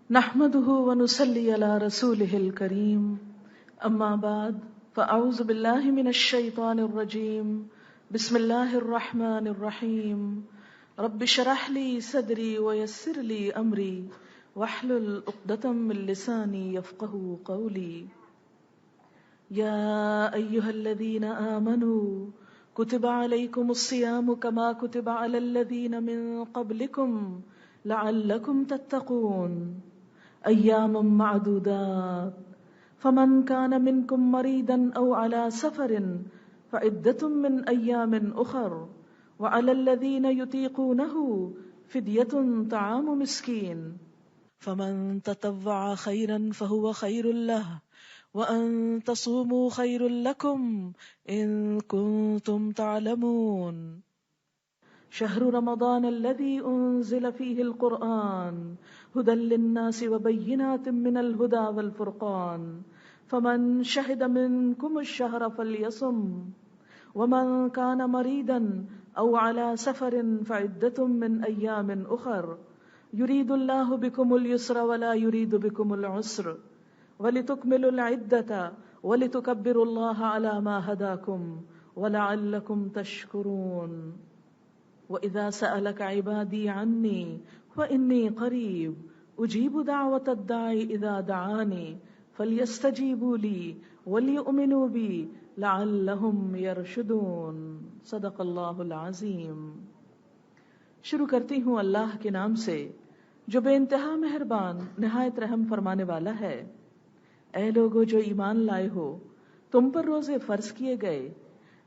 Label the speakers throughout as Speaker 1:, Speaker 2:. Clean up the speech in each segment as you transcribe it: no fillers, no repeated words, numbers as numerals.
Speaker 1: نحمده ونصلي على رسوله الكريم اما بعد فاعوذ بالله من الشيطان الرجيم بسم الله الرحمن الرحيم رب اشرح لي صدري ويسر لي امري واحلل عقدة من لساني يفقهوا قولي يا ايها الذين آمنوا كتب عليكم الصيام كما كتب على الذين من قبلكم لعلكم تتقون ایاما معدودات فمن كان منكم مريضا او على سفر فعدة من ایام اخر وعلى الذين يطيقونه فدية طعام مسكين فمن تطوع خيرا فهو خير له وان تصوموا خير لكم ان كنتم تعلمون شهر رمضان الذي انزل فيه القرآن هدى للناس وبينات من الهدى والفرقان فمن شهد منكم الشهر فليصم ومن كان مريضا او على سفر فعدة من ايام اخر يريد الله بكم اليسر ولا يريد بكم العسر ولتكملوا العدة ولتكبروا الله على ما هداكم ولعلكم تشكرون وَإِذَا سَأَلَكَ عِبَادِي عَنِّي فَإِنِّي قَرِيبٌ أُجِيبُ دَعْوَةَ الدَّاعِ إِذَا دَعَانِ فَلْيَسْتَجِيبُوا لِي وَلْيُؤْمِنُوا بِي لَعَلَّهُمْ يَرْشُدُونَ صدق اللہ العظیم۔ شروع کرتی ہوں اللہ کے نام سے جو بے انتہا مہربان نہایت رحم فرمانے والا ہے۔ اے لوگو جو ایمان لائے ہو، تم پر روزے فرض کیے گئے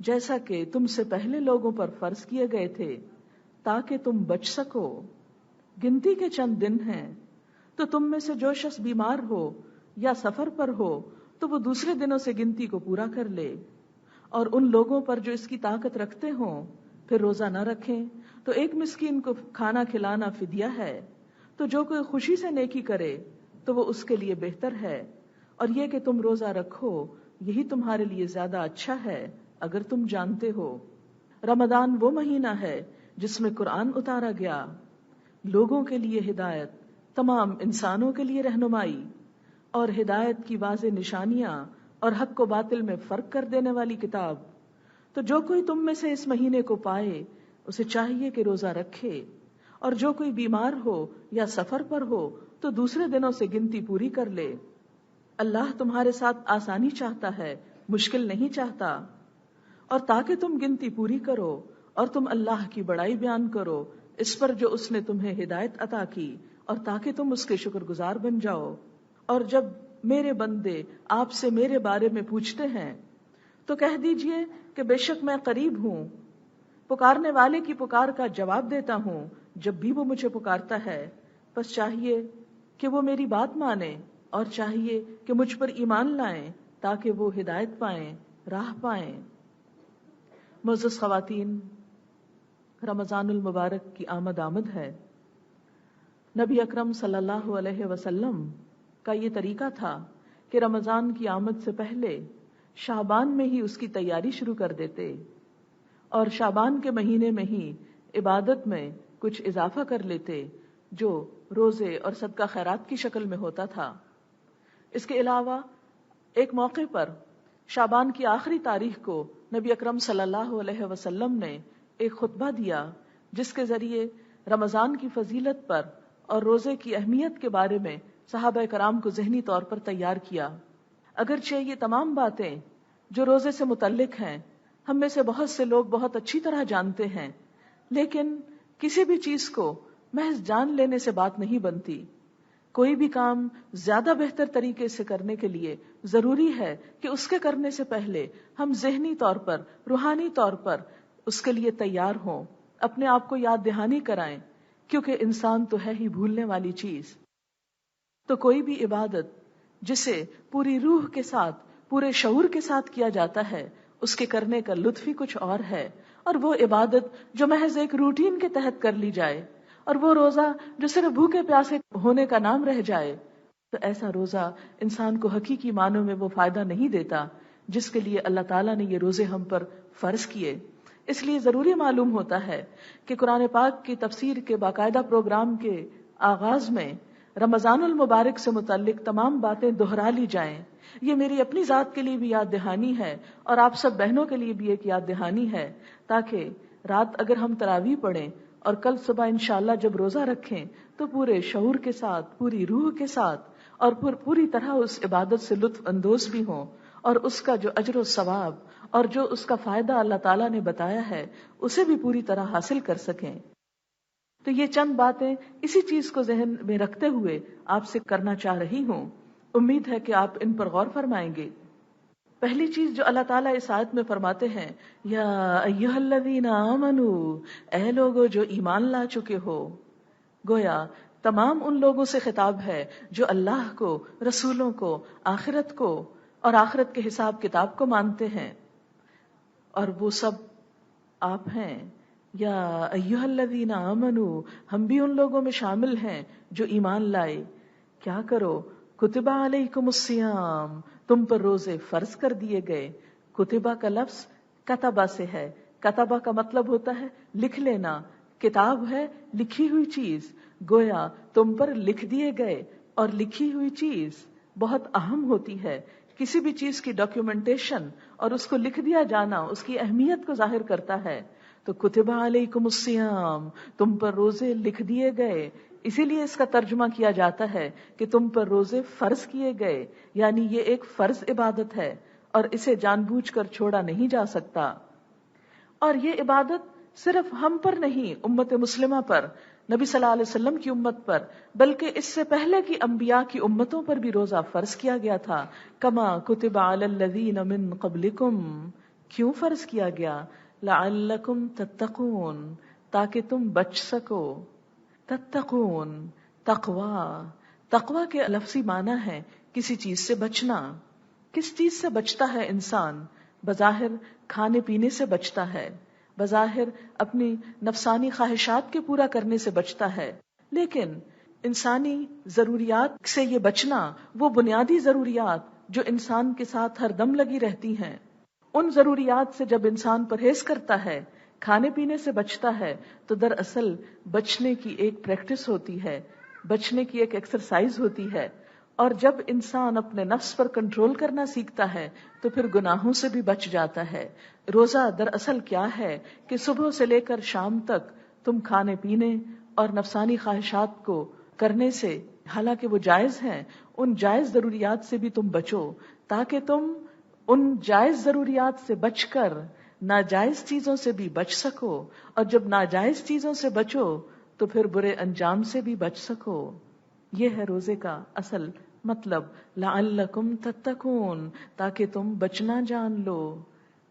Speaker 1: جیسا کہ تم سے پہلے لوگوں پر فرض کیے گئے تھے تاکہ تم بچ سکو۔ گنتی کے چند دن ہیں، تو تم میں سے جو شخص بیمار ہو یا سفر پر ہو تو وہ دوسرے دنوں سے گنتی کو پورا کر لے، اور ان لوگوں پر جو اس کی طاقت رکھتے ہوں پھر روزہ نہ رکھیں تو ایک مسکین کو کھانا کھلانا فدیہ ہے۔ تو جو کوئی خوشی سے نیکی کرے تو وہ اس کے لیے بہتر ہے، اور یہ کہ تم روزہ رکھو یہی تمہارے لیے زیادہ اچھا ہے اگر تم جانتے ہو۔ رمضان وہ مہینہ ہے جس میں قرآن اتارا گیا، لوگوں کے لیے ہدایت، تمام انسانوں کے لیے رہنمائی اور ہدایت کی واضح نشانیاں اور حق و باطل میں فرق کر دینے والی کتاب۔ تو جو کوئی تم میں سے اس مہینے کو پائے اسے چاہیے کہ روزہ رکھے، اور جو کوئی بیمار ہو یا سفر پر ہو تو دوسرے دنوں سے گنتی پوری کر لے۔ اللہ تمہارے ساتھ آسانی چاہتا ہے، مشکل نہیں چاہتا۔ اور تاکہ تم گنتی پوری کرو اور تم اللہ کی بڑائی بیان کرو اس پر جو اس نے تمہیں ہدایت عطا کی، اور تاکہ تم اس کے شکر گزار بن جاؤ۔ اور جب میرے بندے آپ سے میرے بارے میں پوچھتے ہیں تو کہہ دیجئے کہ بے شک میں قریب ہوں، پکارنے والے کی پکار کا جواب دیتا ہوں جب بھی وہ مجھے پکارتا ہے۔ بس چاہیے کہ وہ میری بات مانیں اور چاہیے کہ مجھ پر ایمان لائیں تاکہ وہ ہدایت پائیں، راہ پائیں۔ معزز خواتین، رمضان المبارک کی آمد ہے۔ نبی اکرم صلی اللہ علیہ وسلم کا یہ طریقہ تھا کہ رمضان کی آمد سے پہلے شعبان میں ہی اس کی تیاری شروع کر دیتے، اور شعبان کے مہینے میں ہی عبادت میں کچھ اضافہ کر لیتے جو روزے اور صدقہ خیرات کی شکل میں ہوتا تھا۔ اس کے علاوہ ایک موقع پر شعبان کی آخری تاریخ کو نبی اکرم صلی اللہ علیہ وسلم نے ایک خطبہ دیا جس کے ذریعے رمضان کی فضیلت پر اور روزے کی اہمیت کے بارے میں صحابہ کرام کو ذہنی طور پر تیار کیا۔ اگرچہ یہ تمام باتیں جو روزے سے متعلق ہیں ہم میں سے بہت سے لوگ بہت اچھی طرح جانتے ہیں، لیکن کسی بھی چیز کو محض جان لینے سے بات نہیں بنتی۔ کوئی بھی کام زیادہ بہتر طریقے سے کرنے کے لیے ضروری ہے کہ اس کے کرنے سے پہلے ہم ذہنی طور پر، روحانی طور پر اس کے لیے تیار ہوں، اپنے آپ کو یاد دہانی کرائیں، کیونکہ انسان تو ہے ہی بھولنے والی چیز۔ تو کوئی بھی عبادت جسے پوری روح کے ساتھ، پورے شعور کے ساتھ کیا جاتا ہے، اس کے کرنے کا لطف ہی کچھ اور ہے، اور وہ عبادت جو محض ایک روٹین کے تحت کر لی جائے، اور وہ روزہ جو صرف بھوکے پیاسے ہونے کا نام رہ جائے، تو ایسا روزہ انسان کو حقیقی معنوں میں وہ فائدہ نہیں دیتا جس کے لیے اللہ تعالیٰ نے یہ روزے ہم پر فرض کیے۔ اس لیے ضروری معلوم ہوتا ہے کہ قرآن پاک کی تفسیر کے باقاعدہ پروگرام کے آغاز میں رمضان المبارک سے متعلق تمام باتیں دہرا لی جائیں. یہ میری اپنی ذات کے لیے بھی یاد دہانی ہے اور آپ سب بہنوں کے لیے بھی ایک یاد دہانی ہے، تاکہ رات اگر ہم تراویح پڑھیں اور کل صبح انشاءاللہ جب روزہ رکھیں تو پورے شعور کے ساتھ، پوری روح کے ساتھ اور پوری طرح اس عبادت سے لطف اندوز بھی ہوں، اور اس کا جو اجر و ثواب اور جو اس کا فائدہ اللہ تعالیٰ نے بتایا ہے اسے بھی پوری طرح حاصل کر سکیں. تو یہ چند باتیں اسی چیز کو ذہن میں رکھتے ہوئے آپ سے کرنا چاہ رہی ہوں. امید ہے کہ آپ ان پر غور فرمائیں گے. پہلی چیز جو اللہ تعالیٰ اس آیت میں فرماتے ہیں، یا ایھا الذین آمنوا، اے لوگو جو ایمان لا چکے ہو. گویا تمام ان لوگوں سے خطاب ہے جو اللہ کو، رسولوں کو، آخرت کو اور آخرت کے حساب کتاب کو مانتے ہیں، اور وہ سب آپ ہیں. یا ایھا الذین آمنوا، ہم بھی ان لوگوں میں شامل ہیں جو ایمان لائے. کیا کرو؟ کتب علیکم الصیام، تم پر روزے فرض کر دیے گئے. کتبہ کا لفظ کتبہ سے ہے. کتبہ کا مطلب ہوتا ہے لکھ لینا. کتاب ہے لکھی ہوئی چیز. گویا تم پر لکھ دیے گئے، اور لکھی ہوئی چیز بہت اہم ہوتی ہے. کسی بھی چیز کی ڈاکیومنٹیشن اور اس کو لکھ دیا جانا اس کی اہمیت کو ظاہر کرتا ہے. تو کتب علیکم الصیام، تم پر روزے لکھ دیے گئے. اسی لیے اس کا ترجمہ کیا جاتا ہے کہ تم پر روزے فرض کیے گئے، یعنی یہ ایک فرض عبادت ہے اور اسے جان بوجھ کر چھوڑا نہیں جا سکتا. اور یہ عبادت صرف ہم پر نہیں، امت مسلمہ پر، نبی صلی اللہ علیہ وسلم کی امت پر، بلکہ اس سے پہلے کی انبیاء کی امتوں پر بھی روزہ فرض کیا گیا تھا. کما کتب علی الذین من قبلکم، کیوں فرض کیا گیا؟ لعلکم تتقون، تاکہ تم بچ سکو. تتقون، تقوی کے لفظی معنی ہے کسی چیز سے بچنا. کس چیز سے بچتا ہے انسان؟ بظاہر کھانے پینے سے بچتا ہے، بظاہر اپنی نفسانی خواہشات کے پورا کرنے سے بچتا ہے، لیکن انسانی ضروریات سے یہ بچنا، وہ بنیادی ضروریات جو انسان کے ساتھ ہر دم لگی رہتی ہیں، ان ضروریات سے جب انسان پرہیز کرتا ہے، کھانے پینے سے بچتا ہے، تو دراصل بچنے کی ایک پریکٹس ہوتی ہے، بچنے کی ایک ایکسرسائز ہوتی ہے. اور جب انسان اپنے نفس پر کنٹرول کرنا سیکھتا ہے تو پھر گناہوں سے بھی بچ جاتا ہے. روزہ دراصل کیا ہے کہ صبح سے لے کر شام تک تم کھانے پینے اور نفسانی خواہشات کو کرنے سے، حالانکہ وہ جائز ہیں، ان جائز ضروریات سے بھی تم بچو، تاکہ تم ان جائز ضروریات سے بچ کر ناجائز چیزوں سے بھی بچ سکو، اور جب ناجائز چیزوں سے بچو تو پھر برے انجام سے بھی بچ سکو. یہ ہے روزے کا اصل مطلب، لعلکم تتقون، تاکہ تم بچنا جان لو.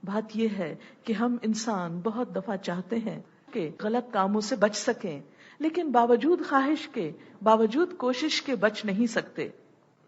Speaker 1: بات یہ ہے کہ ہم انسان بہت دفعہ چاہتے ہیں کہ غلط کاموں سے بچ سکیں، لیکن باوجود خواہش کے، باوجود کوشش کے بچ نہیں سکتے.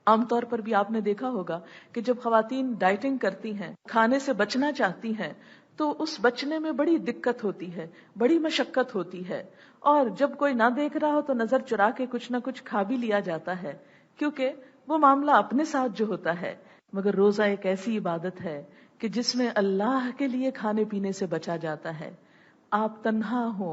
Speaker 1: عام طور پر بھی آپ نے دیکھا ہوگا کہ جب خواتین ڈائٹنگ کرتی ہیں، کھانے سے بچنا چاہتی ہیں، تو اس بچنے میں بڑی دقت ہوتی ہے، بڑی مشقت ہوتی ہے، اور جب کوئی نہ دیکھ رہا ہو تو نظر چرا کے کچھ نہ کچھ کھا بھی لیا جاتا ہے، کیونکہ وہ معاملہ اپنے ساتھ جو ہوتا ہے. مگر روزہ ایک ایسی عبادت ہے کہ جس میں اللہ کے لیے کھانے پینے سے بچا جاتا ہے. آپ تنہا ہو،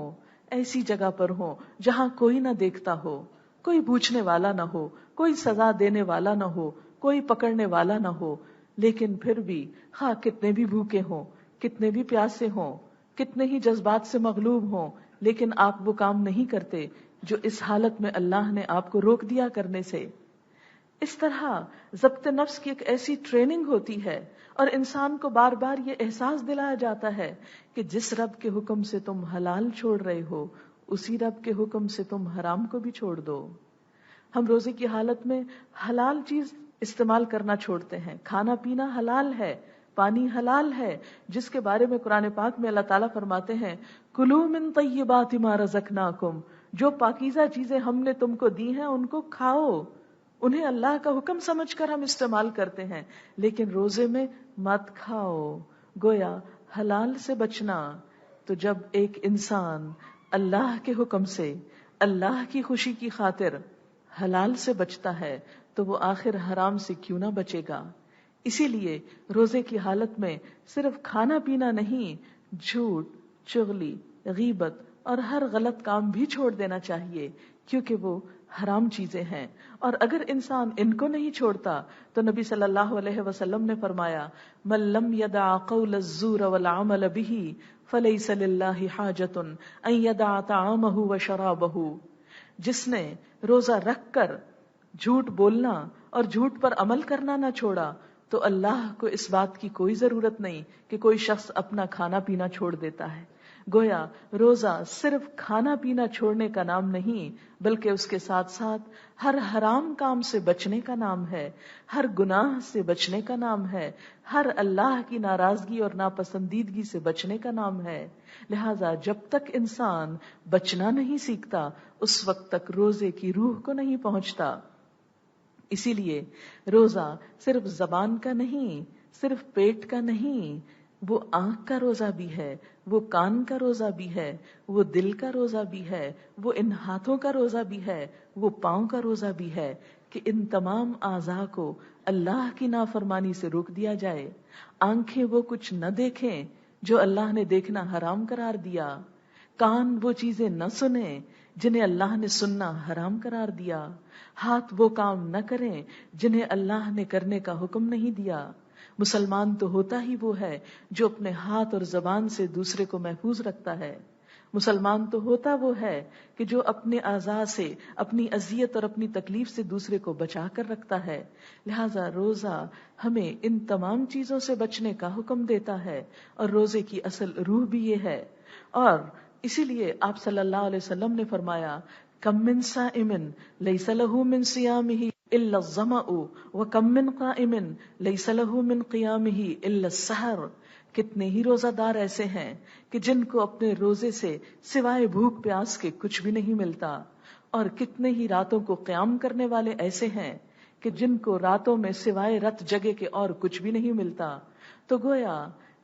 Speaker 1: ایسی جگہ پر ہو جہاں کوئی نہ دیکھتا ہو، کوئی پوچھنے والا نہ ہو، کوئی سزا دینے والا نہ ہو، کوئی پکڑنے والا نہ ہو، لیکن پھر بھی خواہ کتنے بھی بھوکے ہوں، کتنے بھی پیاسے ہوں، کتنے ہی جذبات سے مغلوب ہوں، لیکن آپ وہ کام نہیں کرتے جو اس حالت میں اللہ نے آپ کو روک دیا کرنے سے. اس طرح ضبط نفس کی ایک ایسی ٹریننگ ہوتی ہے، اور انسان کو بار بار یہ احساس دلایا جاتا ہے کہ جس رب کے حکم سے تم حلال چھوڑ رہے ہو، اسی رب کے حکم سے تم حرام کو بھی چھوڑ دو. ہم روزے کی حالت میں حلال چیز استعمال کرنا چھوڑتے ہیں. کھانا پینا حلال ہے، پانی حلال ہے، جس کے بارے میں قرآن پاک میں اللہ تعالیٰ فرماتے ہیں کلوا من طیبات ما رزقناکم، جو پاکیزہ چیزیں ہم نے تم کو دی ہیں ان کو کھاؤ. انہیں اللہ کا حکم سمجھ کر ہم استعمال کرتے ہیں، لیکن روزے میں مت کھاؤ. گویا حلال سے بچنا. تو جب ایک انسان اللہ کے حکم سے، اللہ کی خوشی کی خاطر حلال سے بچتا ہے تو وہ آخر حرام سے کیوں نہ بچے گا. اسی لیے روزے کی حالت میں صرف کھانا پینا نہیں، جھوٹ، چغلی، غیبت اور ہر غلط کام بھی چھوڑ دینا چاہیے، کیونکہ وہ حرام چیزیں ہیں، اور اگر انسان ان کو نہیں چھوڑتا تو نبی صلی اللہ علیہ وسلم نے فرمایا من لم يدع قول الزور والعمل به فليس لله حاجة ان يدع طعامه وشرابه، جس نے روزہ رکھ کر جھوٹ بولنا اور جھوٹ پر عمل کرنا نہ چھوڑا تو اللہ کو اس بات کی کوئی ضرورت نہیں کہ کوئی شخص اپنا کھانا پینا چھوڑ دیتا ہے۔ گویا روزہ صرف کھانا پینا چھوڑنے کا نام نہیں، بلکہ اس کے ساتھ ساتھ ہر حرام کام سے بچنے کا نام ہے، ہر گناہ سے بچنے کا نام ہے، ہر اللہ کی ناراضگی اور ناپسندیدگی سے بچنے کا نام ہے۔ لہذا جب تک انسان بچنا نہیں سیکھتا اس وقت تک روزے کی روح کو نہیں پہنچتا۔ اسی لیے روزہ صرف زبان کا نہیں، صرف پیٹ کا نہیں، وہ آنکھ کا روزہ بھی ہے، وہ کان کا روزہ بھی ہے، وہ دل کا روزہ بھی ہے، وہ ان ہاتھوں کا روزہ بھی ہے، وہ پاؤں کا روزہ بھی ہے کہ ان تمام اعضاء کو اللہ کی نافرمانی سے روک دیا جائے۔ آنکھیں وہ کچھ نہ دیکھیں جو اللہ نے دیکھنا حرام قرار دیا، کان وہ چیزیں نہ سنیں جنہیں اللہ نے سننا حرام قرار دیا، ہاتھ وہ کام نہ کریں جنہیں اللہ نے کرنے کا حکم نہیں دیا۔ مسلمان تو ہوتا ہی وہ ہے جو اپنے ہاتھ اور زبان سے دوسرے کو محفوظ رکھتا ہے۔ مسلمان تو ہوتا وہ ہے کہ جو اپنے اعضاء سے، اپنی اذیت اور اپنی تکلیف سے دوسرے کو بچا کر رکھتا ہے۔ لہذا روزہ ہمیں ان تمام چیزوں سے بچنے کا حکم دیتا ہے، اور روزے کی اصل روح بھی یہ ہے۔ اور اسی لیے آپ صلی اللہ علیہ وسلم نے فرمایا کم من صائم لیس له من صیامہ الا الظمأ وکم من قائم لیس له من قیامہ الا السحر، کتنے ہی روزہ دار ایسے ہیں کہ جن کو اپنے روزے سے سوائے بھوک پیاس کے کچھ بھی نہیں ملتا، اور کتنے ہی راتوں کو قیام کرنے والے ایسے ہیں کہ جن کو راتوں میں سوائے رت جگے کے اور کچھ بھی نہیں ملتا۔ تو گویا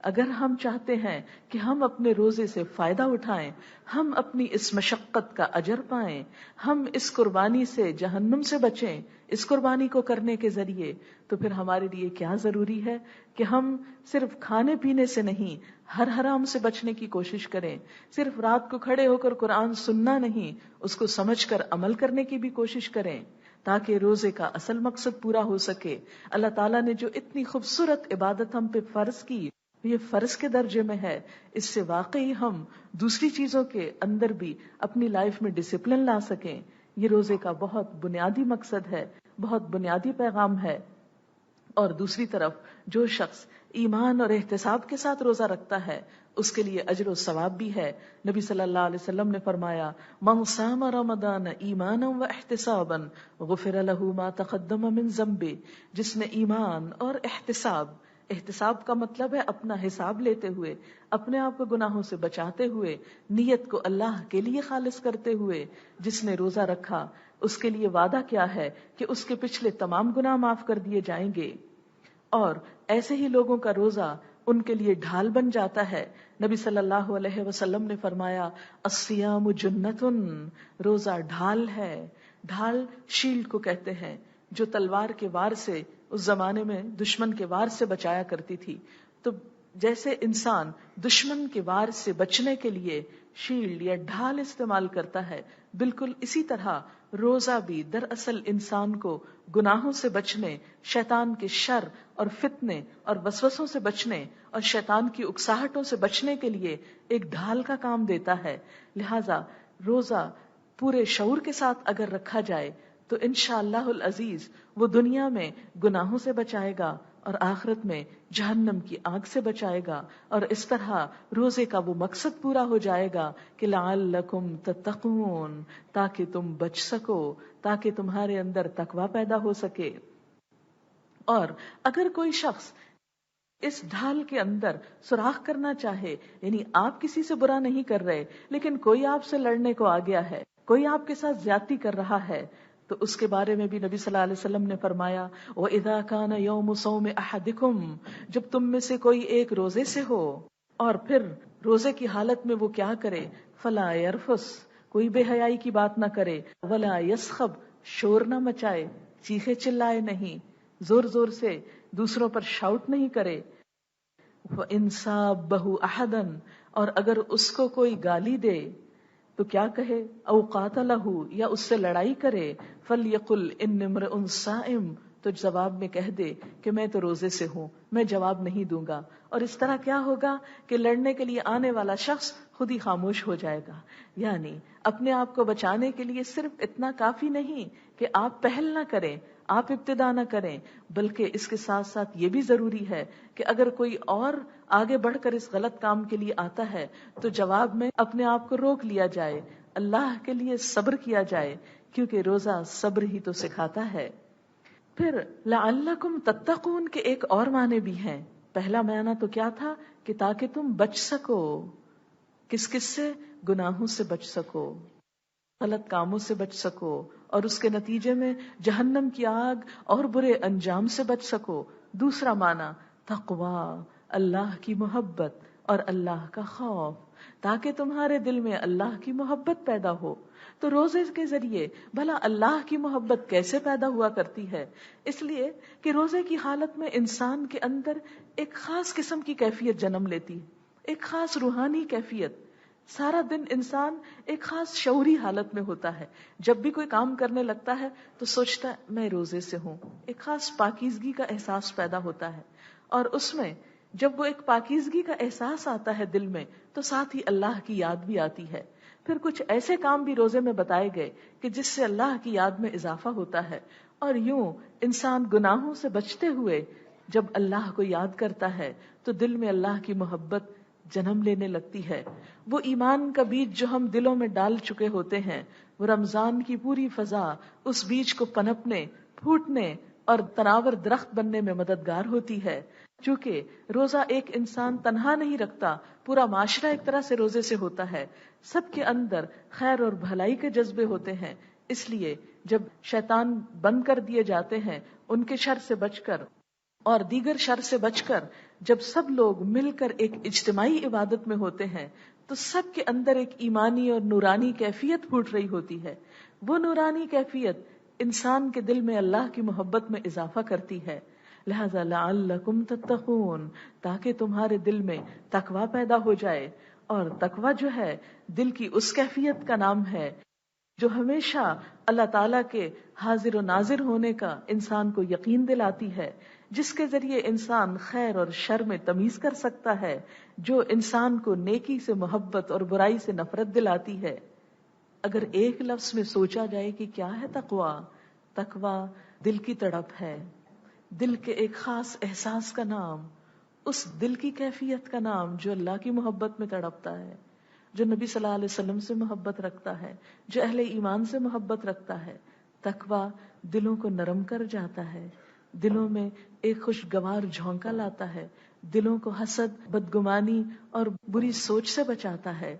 Speaker 1: اگر ہم چاہتے ہیں کہ ہم اپنے روزے سے فائدہ اٹھائیں، ہم اپنی اس مشقت کا اجر پائیں، ہم اس قربانی سے جہنم سے بچیں، اس قربانی کو کرنے کے ذریعے، تو پھر ہمارے لیے کیا ضروری ہے کہ ہم صرف کھانے پینے سے نہیں، ہر حرام سے بچنے کی کوشش کریں، صرف رات کو کھڑے ہو کر قرآن سننا نہیں، اس کو سمجھ کر عمل کرنے کی بھی کوشش کریں، تاکہ روزے کا اصل مقصد پورا ہو سکے۔ اللہ تعالیٰ نے جو اتنی خوبصورت عبادت ہم پہ فرض کی، یہ فرض کے درجے میں ہے، اس سے واقعی ہم دوسری چیزوں کے اندر بھی اپنی لائف میں ڈسپلن لا سکیں۔ یہ روزے کا بہت بنیادی مقصد ہے، بہت بنیادی پیغام ہے۔ اور دوسری طرف جو شخص ایمان اور احتساب کے ساتھ روزہ رکھتا ہے اس کے لیے اجر و ثواب بھی ہے۔ نبی صلی اللہ علیہ وسلم نے فرمایا من صام رمضان ایمانا و احتسابا غفر له ما تقدم من ذنبه، جس نے ایمان اور احتساب کا مطلب ہے اپنا حساب لیتے ہوئے، اپنے آپ کو گناہوں سے بچاتے ہوئے، نیت کو اللہ کے لیے خالص کرتے ہوئے جس نے روزہ رکھا، اس کے لیے وعدہ کیا ہے کہ اس کے پچھلے تمام گناہ معاف کر دیے جائیں گے، اور ایسے ہی لوگوں کا روزہ ان کے لیے ڈھال بن جاتا ہے۔ نبی صلی اللہ علیہ وسلم نے فرمایا الصیام جنۃ، روزہ ڈھال ہے۔ ڈھال شیلڈ کو کہتے ہیں، جو تلوار کے وار سے اس زمانے میں دشمن کے وار سے بچایا کرتی تھی۔ تو جیسے انسان دشمن کے وار سے بچنے کے لیے شیلڈ یا ڈھال استعمال کرتا ہے، بالکل اسی طرح روزہ بھی دراصل انسان کو گناہوں سے بچنے، شیطان کے شر اور فتنے اور وسوسوں سے بچنے اور شیطان کی اکساہٹوں سے بچنے کے لیے ایک ڈھال کا کام دیتا ہے۔ لہذا روزہ پورے شعور کے ساتھ اگر رکھا جائے تو انشاءاللہ العزیز وہ دنیا میں گناہوں سے بچائے گا اور آخرت میں جہنم کی آگ سے بچائے گا، اور اس طرح روزے کا وہ مقصد پورا ہو جائے گا کہ لعلکم تتقون، تاکہ تم بچ سکو، تاکہ تمہارے اندر تقوی پیدا ہو سکے۔ اور اگر کوئی شخص اس ڈھال کے اندر سوراخ کرنا چاہے، یعنی آپ کسی سے برا نہیں کر رہے لیکن کوئی آپ سے لڑنے کو آ گیا ہے، کوئی آپ کے ساتھ زیادتی کر رہا ہے، تو اس کے بارے میں بھی نبی صلی اللہ علیہ وسلم نے فرمایا وَإِذَا كَانَ يَوْمُ صَوْمِ أَحَدِكُمْ، جب تم میں سے کوئی ایک روزے سے ہو اور پھر روزے کی حالت میں وہ کیا کرے، فَلَا يَرْفُثْ، کوئی بے حیائی کی بات نہ کرے، وَلَا يَسْخَبْ، شور نہ مچائے، چیخے چلائے نہیں، زور زور سے دوسروں پر شاؤٹ نہیں کرے، وَإِنْ سَابَّهُ أَحَدًا، اور اگر اس کو کوئی گالی دے، تو کیا کہے، او قاتلہ، یا اس سے لڑائی کرے، فلیقل انی امرؤ صائم، تو جواب میں کہہ دے کہ میں تو روزے سے ہوں، میں جواب نہیں دوں گا. اور اس طرح کیا ہوگا کہ لڑنے کے لیے آنے والا شخص خود ہی خاموش ہو جائے گا. یعنی اپنے آپ کو بچانے کے لیے صرف اتنا کافی نہیں کہ آپ پہل نہ کریں، آپ ابتدا نہ کریں، بلکہ اس کے ساتھ ساتھ یہ بھی ضروری ہے کہ اگر کوئی اور آگے بڑھ کر اس غلط کام کے لیے آتا ہے تو جواب میں اپنے آپ کو روک لیا جائے، اللہ کے لیے صبر کیا جائے، کیونکہ روزہ صبر ہی تو سکھاتا ہے. پھر لعلکم تتقون کے ایک اور معنی بھی ہیں. پہلا معنی تو کیا تھا کہ تاکہ تم بچ سکو. کس کس سے؟ گناہوں سے بچ سکو، غلط کاموں سے بچ سکو، اور اس کے نتیجے میں جہنم کی آگ اور برے انجام سے بچ سکو. دوسرا معنی تقوی، اللہ کی محبت اور اللہ کا خوف، تاکہ تمہارے دل میں اللہ کی محبت پیدا ہو. تو روزے کے ذریعے بھلا اللہ کی محبت کیسے پیدا ہوا کرتی ہے؟ اس لیے کہ روزے کی حالت میں انسان کے اندر ایک خاص قسم کی کیفیت جنم لیتی ہے، ایک خاص روحانی کیفیت. سارا دن انسان ایک خاص شعوری حالت میں ہوتا ہے. جب بھی کوئی کام کرنے لگتا ہے تو سوچتا ہے میں روزے سے ہوں، ایک خاص پاکیزگی کا احساس پیدا ہوتا ہے. اور اس میں جب وہ ایک پاکیزگی کا احساس آتا ہے دل میں تو ساتھ ہی اللہ کی یاد بھی آتی ہے. پھر کچھ ایسے کام بھی روزے میں بتائے گئے کہ جس سے اللہ کی یاد میں اضافہ ہوتا ہے. اور یوں انسان گناہوں سے بچتے ہوئے جب اللہ کو یاد کرتا ہے تو دل میں اللہ کی محبت جنم لینے لگتی ہے. وہ ایمان کا بیج جو ہم دلوں میں ڈال چکے ہوتے ہیں، وہ رمضان کی پوری فضا اس بیج کو پنپنے، پھوٹنے اور تناور درخت بننے میں مددگار ہوتی ہے. چونکہ روزہ ایک انسان تنہا نہیں رکھتا، پورا معاشرہ ایک طرح سے روزے سے ہوتا ہے. سب کے اندر خیر اور بھلائی کے جذبے ہوتے ہیں. اس لیے جب شیطان بند کر دیے جاتے ہیں ان کے شر سے بچ کر اور دیگر شر سے بچ کر جب سب لوگ مل کر ایک اجتماعی عبادت میں ہوتے ہیں تو سب کے اندر ایک ایمانی اور نورانی کیفیت پھوٹ رہی ہوتی ہے. وہ نورانی کیفیت انسان کے دل میں اللہ کی محبت میں اضافہ کرتی ہے. لہذا لعلکم تتقون، تاکہ تمہارے دل میں تقوی پیدا ہو جائے. اور تقوی جو ہے دل کی اس کیفیت کا نام ہے جو ہمیشہ اللہ تعالیٰ کے حاضر و ناظر ہونے کا انسان کو یقین دلاتی ہے، جس کے ذریعے انسان خیر اور شر میں تمیز کر سکتا ہے، جو انسان کو نیکی سے محبت اور برائی سے نفرت دلاتی ہے. اگر ایک لفظ میں سوچا جائے کہ کیا ہے تقوی، تقوی دل کی تڑپ ہے، دل کے ایک خاص احساس کا نام، اس دل کی کیفیت کا نام جو اللہ کی محبت میں تڑپتا ہے، جو نبی صلی اللہ علیہ وسلم سے محبت رکھتا ہے، جو اہل ایمان سے محبت رکھتا ہے. تقوی دلوں کو نرم کر جاتا ہے، دلوں میں ایک خوشگوار جھونکا لاتا ہے، دلوں کو حسد، بدگمانی اور بری سوچ سے بچاتا ہے.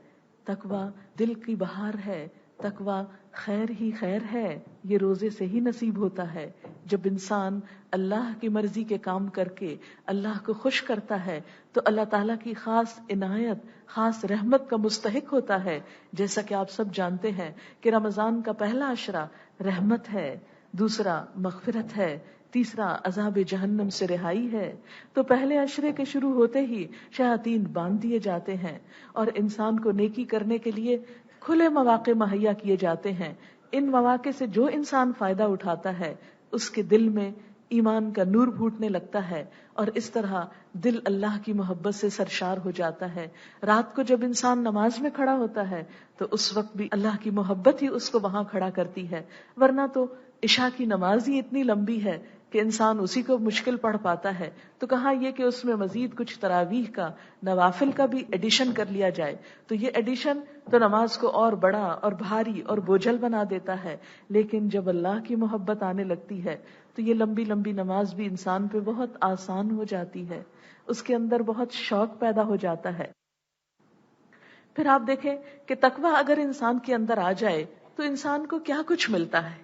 Speaker 1: تقوی دل کی بہار ہے، تقوی خیر ہی خیر ہے. یہ روزے سے ہی نصیب ہوتا ہے. جب انسان اللہ کی مرضی کے کام کر کے اللہ کو خوش کرتا ہے تو اللہ تعالیٰ کی خاص عنایت، خاص رحمت کا مستحق ہوتا ہے. جیسا کہ آپ سب جانتے ہیں کہ رمضان کا پہلا عشرہ رحمت ہے، دوسرا مغفرت ہے، تیسرا عذاب جہنم سے رہائی ہے. تو پہلے عشرے کے شروع ہوتے ہی شیاطین باندھ دیے جاتے ہیں اور انسان کو نیکی کرنے کے لیے کھلے مواقع مہیا کیے جاتے ہیں. ان مواقع سے جو انسان فائدہ اٹھاتا ہے اس کے دل میں ایمان کا نور پھوٹنے لگتا ہے اور اس طرح دل اللہ کی محبت سے سرشار ہو جاتا ہے. رات کو جب انسان نماز میں کھڑا ہوتا ہے تو اس وقت بھی اللہ کی محبت ہی اس کو وہاں کھڑا کرتی ہے، ورنہ تو عشاء کی نماز ہی اتنی لمبی ہے کہ انسان اسی کو مشکل پڑھ پاتا ہے. تو کہاں یہ کہ اس میں مزید کچھ تراویح کا، نوافل کا بھی ایڈیشن کر لیا جائے، تو یہ ایڈیشن تو نماز کو اور بڑا اور بھاری اور بوجھل بنا دیتا ہے. لیکن جب اللہ کی محبت آنے لگتی ہے تو یہ لمبی لمبی نماز بھی انسان پہ بہت آسان ہو جاتی ہے، اس کے اندر بہت شوق پیدا ہو جاتا ہے. پھر آپ دیکھیں کہ تقوی اگر انسان کے اندر آ جائے تو انسان کو کیا کچھ ملتا ہے.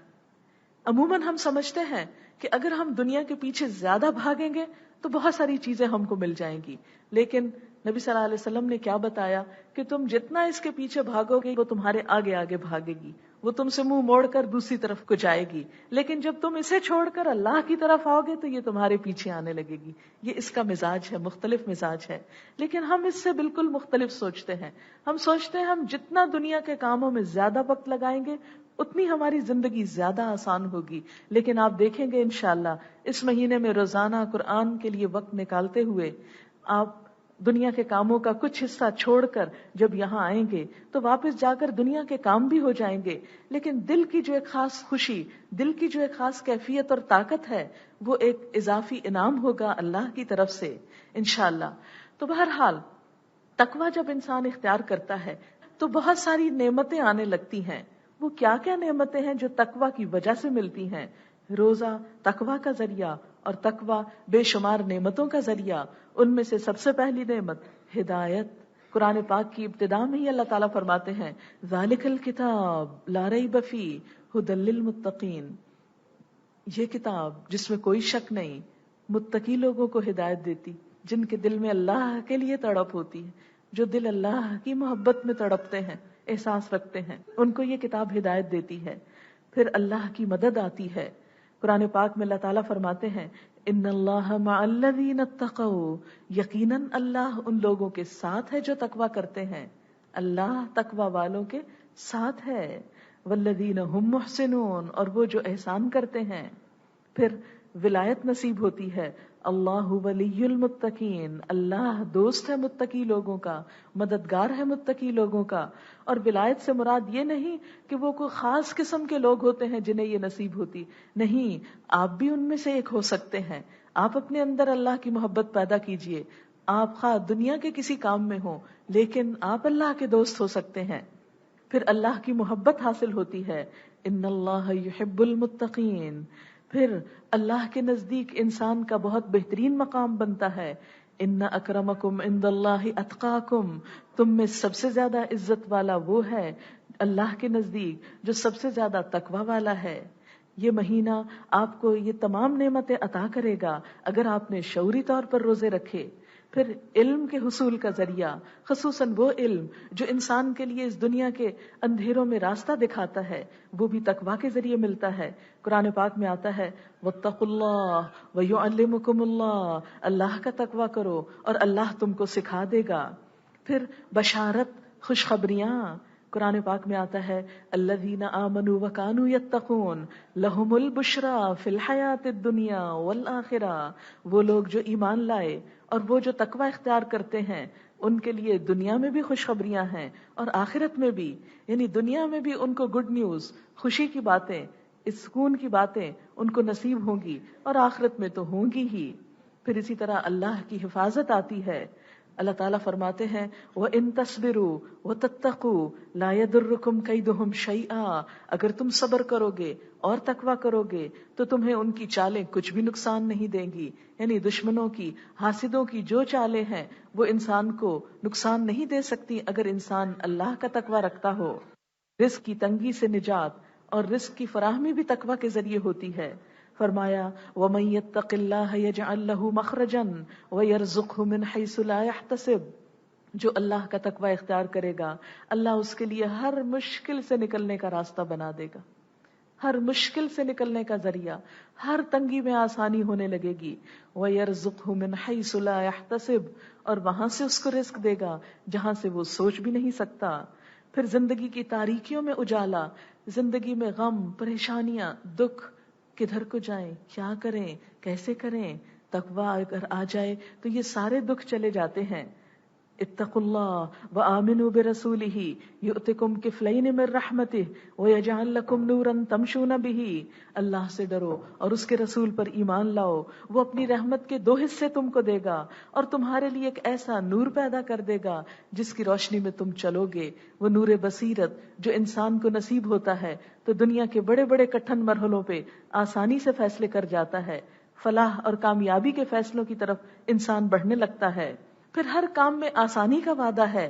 Speaker 1: عموماً ہم سمجھتے ہیں کہ اگر ہم دنیا کے پیچھے زیادہ بھاگیں گے تو بہت ساری چیزیں ہم کو مل جائیں گی، لیکن نبی صلی اللہ علیہ وسلم نے کیا بتایا کہ تم جتنا اس کے پیچھے بھاگو گے وہ تمہارے آگے آگے بھاگے گی، وہ تم سے منہ موڑ کر دوسری طرف کو جائے گی، لیکن جب تم اسے چھوڑ کر اللہ کی طرف آؤ گے تو یہ تمہارے پیچھے آنے لگے گی. یہ اس کا مزاج ہے، مختلف مزاج ہے. لیکن ہم اس سے بالکل مختلف سوچتے ہیں. ہم سوچتے ہیں ہم جتنا دنیا کے کاموں میں زیادہ وقت لگائیں گے اتنی ہماری زندگی زیادہ آسان ہوگی. لیکن آپ دیکھیں گے انشاءاللہ اس مہینے میں روزانہ قرآن کے لیے وقت نکالتے ہوئے آپ دنیا کے کاموں کا کچھ حصہ چھوڑ کر جب یہاں آئیں گے تو واپس جا کر دنیا کے کام بھی ہو جائیں گے، لیکن دل کی جو ایک خاص خوشی، دل کی جو ایک خاص کیفیت اور طاقت ہے وہ ایک اضافی انعام ہوگا اللہ کی طرف سے انشاءاللہ. تو بہرحال تقویٰ جب انسان اختیار کرتا ہے تو بہت ساری نعمتیں آنے لگتی ہیں. وہ کیا کیا نعمتیں ہیں جو تقویٰ کی وجہ سے ملتی ہیں؟ روزہ تقویٰ کا ذریعہ، اور تقویٰ بے شمار نعمتوں کا ذریعہ. ان میں سے سب سے پہلی نعمت ہدایت. قرآن پاک کی ابتدا میں ہی اللہ تعالیٰ فرماتے ہیں ذالک الکتاب لا ریب فیہ ھدی للمتقین، یہ کتاب جس میں کوئی شک نہیں متقی لوگوں کو ہدایت دیتی، جن کے دل میں اللہ کے لیے تڑپ ہوتی ہے، جو دل اللہ کی محبت میں تڑپتے ہیں، احساس رکھتے ہیں، ان کو یہ کتاب ہدایت دیتی ہے. پھر اللہ کی مدد آتی ہے. قرآن پاک میں اللہ تعالیٰ فرماتے ہیں ان اللہ مع الذین اتقوا، یقیناً اللہ ان لوگوں کے ساتھ ہے جو تقویٰ کرتے ہیں. اللہ تقویٰ والوں کے ساتھ ہے. والذین هم محسنون، اور وہ جو احسان کرتے ہیں. پھر ولایت نصیب ہوتی ہے. اللہ ولی المتقین، اللہ دوست ہے متقی لوگوں کا، مددگار ہے متقی لوگوں کا. اور ولایت سے مراد یہ نہیں کہ وہ کوئی خاص قسم کے لوگ ہوتے ہیں جنہیں یہ نصیب ہوتی، نہیں، آپ بھی ان میں سے ایک ہو سکتے ہیں. آپ اپنے اندر اللہ کی محبت پیدا کیجئے. آپ خواہ دنیا کے کسی کام میں ہوں لیکن آپ اللہ کے دوست ہو سکتے ہیں. پھر اللہ کی محبت حاصل ہوتی ہے. ان اللہ یحب المتقین. پھر اللہ کے نزدیک انسان کا بہت بہترین مقام بنتا ہے. ان اکرمکم عند اللہ اتقاکم، تم میں سب سے زیادہ عزت والا وہ ہے اللہ کے نزدیک جو سب سے زیادہ تقوی والا ہے. یہ مہینہ آپ کو یہ تمام نعمتیں عطا کرے گا اگر آپ نے شعوری طور پر روزے رکھے. پھر علم کے حصول کا ذریعہ، خصوصاً وہ علم جو انسان کے لیے اس دنیا کے اندھیروں میں راستہ دکھاتا ہے، وہ بھی تقویٰ کے ذریعے ملتا ہے. قرآن پاک میں آتا ہے واتقوا اللہ ویعلمکم اللہ، اللہ کا تقویٰ کرو اور اللہ تم کو سکھا دے گا. پھر بشارت، خوشخبریاں. قرآن پاک میں آتا ہے الذین آمنوا وکانوا یتقون لہم البشری فی الحیاۃ الدنیا والآخرہ، وہ لوگ جو ایمان لائے اور وہ جو تقوی اختیار کرتے ہیں ان کے لیے دنیا میں بھی خوشخبریاں ہیں اور آخرت میں بھی. یعنی دنیا میں بھی ان کو گڈ نیوز، خوشی کی باتیں، اس سکون کی باتیں ان کو نصیب ہوں گی اور آخرت میں تو ہوں گی ہی. پھر اسی طرح اللہ کی حفاظت آتی ہے. اللہ تعالیٰ فرماتے ہیں وَإِن تَصْبِرُوا وَتَتَّقُوا لَا يَضُرُّكُمْ كَيْدُهُمْ شَيْئًا، اگر تم صبر کرو گے اور تقویٰ کرو گے تو تمہیں ان کی چالیں کچھ بھی نقصان نہیں دیں گی. یعنی دشمنوں کی، حاسدوں کی جو چالیں ہیں وہ انسان کو نقصان نہیں دے سکتی اگر انسان اللہ کا تقویٰ رکھتا ہو. رزق کی تنگی سے نجات اور رزق کی فراہمی بھی تقویٰ کے ذریعے ہوتی ہے. فرمایا وَمَن يَتَّقِ اللَّهَ يَجْعَل لَّهُ مَخْرَجًا وَيَرْزُقْهُ مِنْ حَيْثُ لَا يَحْتَسِبُ، جو اللہ کا تقویٰ اختیار کرے گا اللہ اس کے لیے ہر مشکل سے نکلنے کا راستہ بنا دے گا، ہر مشکل سے نکلنے کا ذریعہ، ہر تنگی میں آسانی ہونے لگے گی. وَيَرْزُقْهُ مِنْ حَيْثُ لَا يَحْتَسِبُ، اور وہاں سے اس کو رزق دے گا جہاں سے وہ سوچ بھی نہیں سکتا. پھر زندگی کی تاریکیوں میں اجالا، زندگی میں غم، پریشانیاں، دکھ، کدھر کو جائیں، کیا کریں، کیسے کریں. تقویٰ اگر آ جائے تو یہ سارے دکھ چلے جاتے ہیں. اتقوا اللہ وآمنوا برسولہ یؤتکم کفلین من رحمتہ ویجعل لکم نورا تمشون بہ، اللہ سے ڈرو اور اس کے رسول پر ایمان لاؤ، وہ اپنی رحمت کے 2 حصے تم کو دے گا اور تمہارے لیے ایک ایسا نور پیدا کر دے گا جس کی روشنی میں تم چلو گے. وہ نور بصیرت جو انسان کو نصیب ہوتا ہے تو دنیا کے بڑے بڑے کٹھن مرحلوں پہ آسانی سے فیصلے کر جاتا ہے، فلاح اور کامیابی کے فیصلوں کی طرف انسان بڑھنے لگتا ہے. پھر ہر کام میں آسانی کا وعدہ ہے.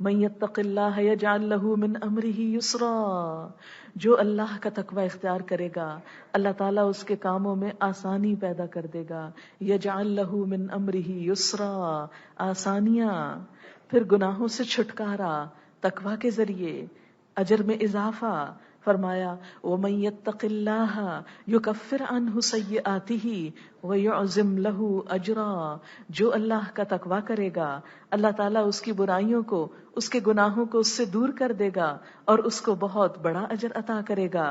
Speaker 1: من یتق اللہ یجعل لہ من امرہ یسرا، جو اللہ کا تقوی اختیار کرے گا اللہ تعالیٰ اس کے کاموں میں آسانی پیدا کر دے گا. یجعل لہ من امرہ یسرا، آسانیاں. پھر گناہوں سے چھٹکارا تقوی کے ذریعے، اجر میں اضافہ. فرمایا وَمَن يَتَّقِ اللَّهَ يُكَفِّرْ عَنْهُ سَيِّئَاتِهِ وَيُعْظِمْ لَهُ أَجْرًا، جو اللہ کا تقوی کرے گا اللہ تعالیٰ اس کی برائیوں کو، اس کے گناہوں کو اس سے دور کر دے گا اور اس کو بہت بڑا اجر عطا کرے گا.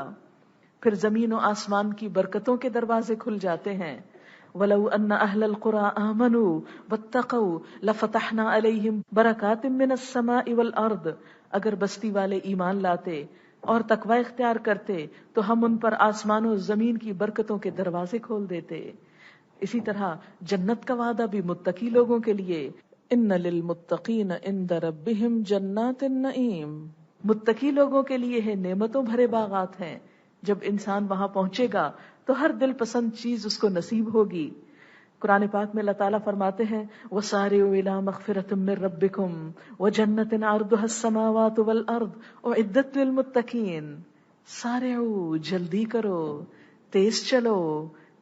Speaker 1: پھر زمین و آسمان کی برکتوں کے دروازے کھل جاتے ہیں. وَلَوْ أَنَّ أَهْلَ الْقُرَىٰ آمَنُوا وَاتَّقَوْا لَفَتَحْنَا عَلَيْهِمْ بَرَكَاتٍ مِّنَ السَّمَاءِ وَالْأَرْضِ، اگر بستی والے ایمان لاتے اور تقوی اختیار کرتے تو ہم ان پر آسمان و زمین کی برکتوں کے دروازے کھول دیتے. اسی طرح جنت کا وعدہ بھی متقی لوگوں کے لیے، ان للمتقین عند ربہم جنات النعیم، متقی لوگوں کے لیے ہے نعمتوں بھرے باغات ہیں. جب انسان وہاں پہنچے گا تو ہر دل پسند چیز اس کو نصیب ہوگی. قرآن پاک میں اللہ تعالیٰ فرماتے ہیں وَسَارِعُوا إِلَىٰ مَغْفِرَةٍ مِّن رَّبِّكُمْ وَجَنَّةٍ عَرْضُهَا السَّمَاوَاتُ وَالْأَرْضُ أُعِدَّتْ لِلْمُتَّقِينَ. سارعوا، جلدی کرو، تیز چلو،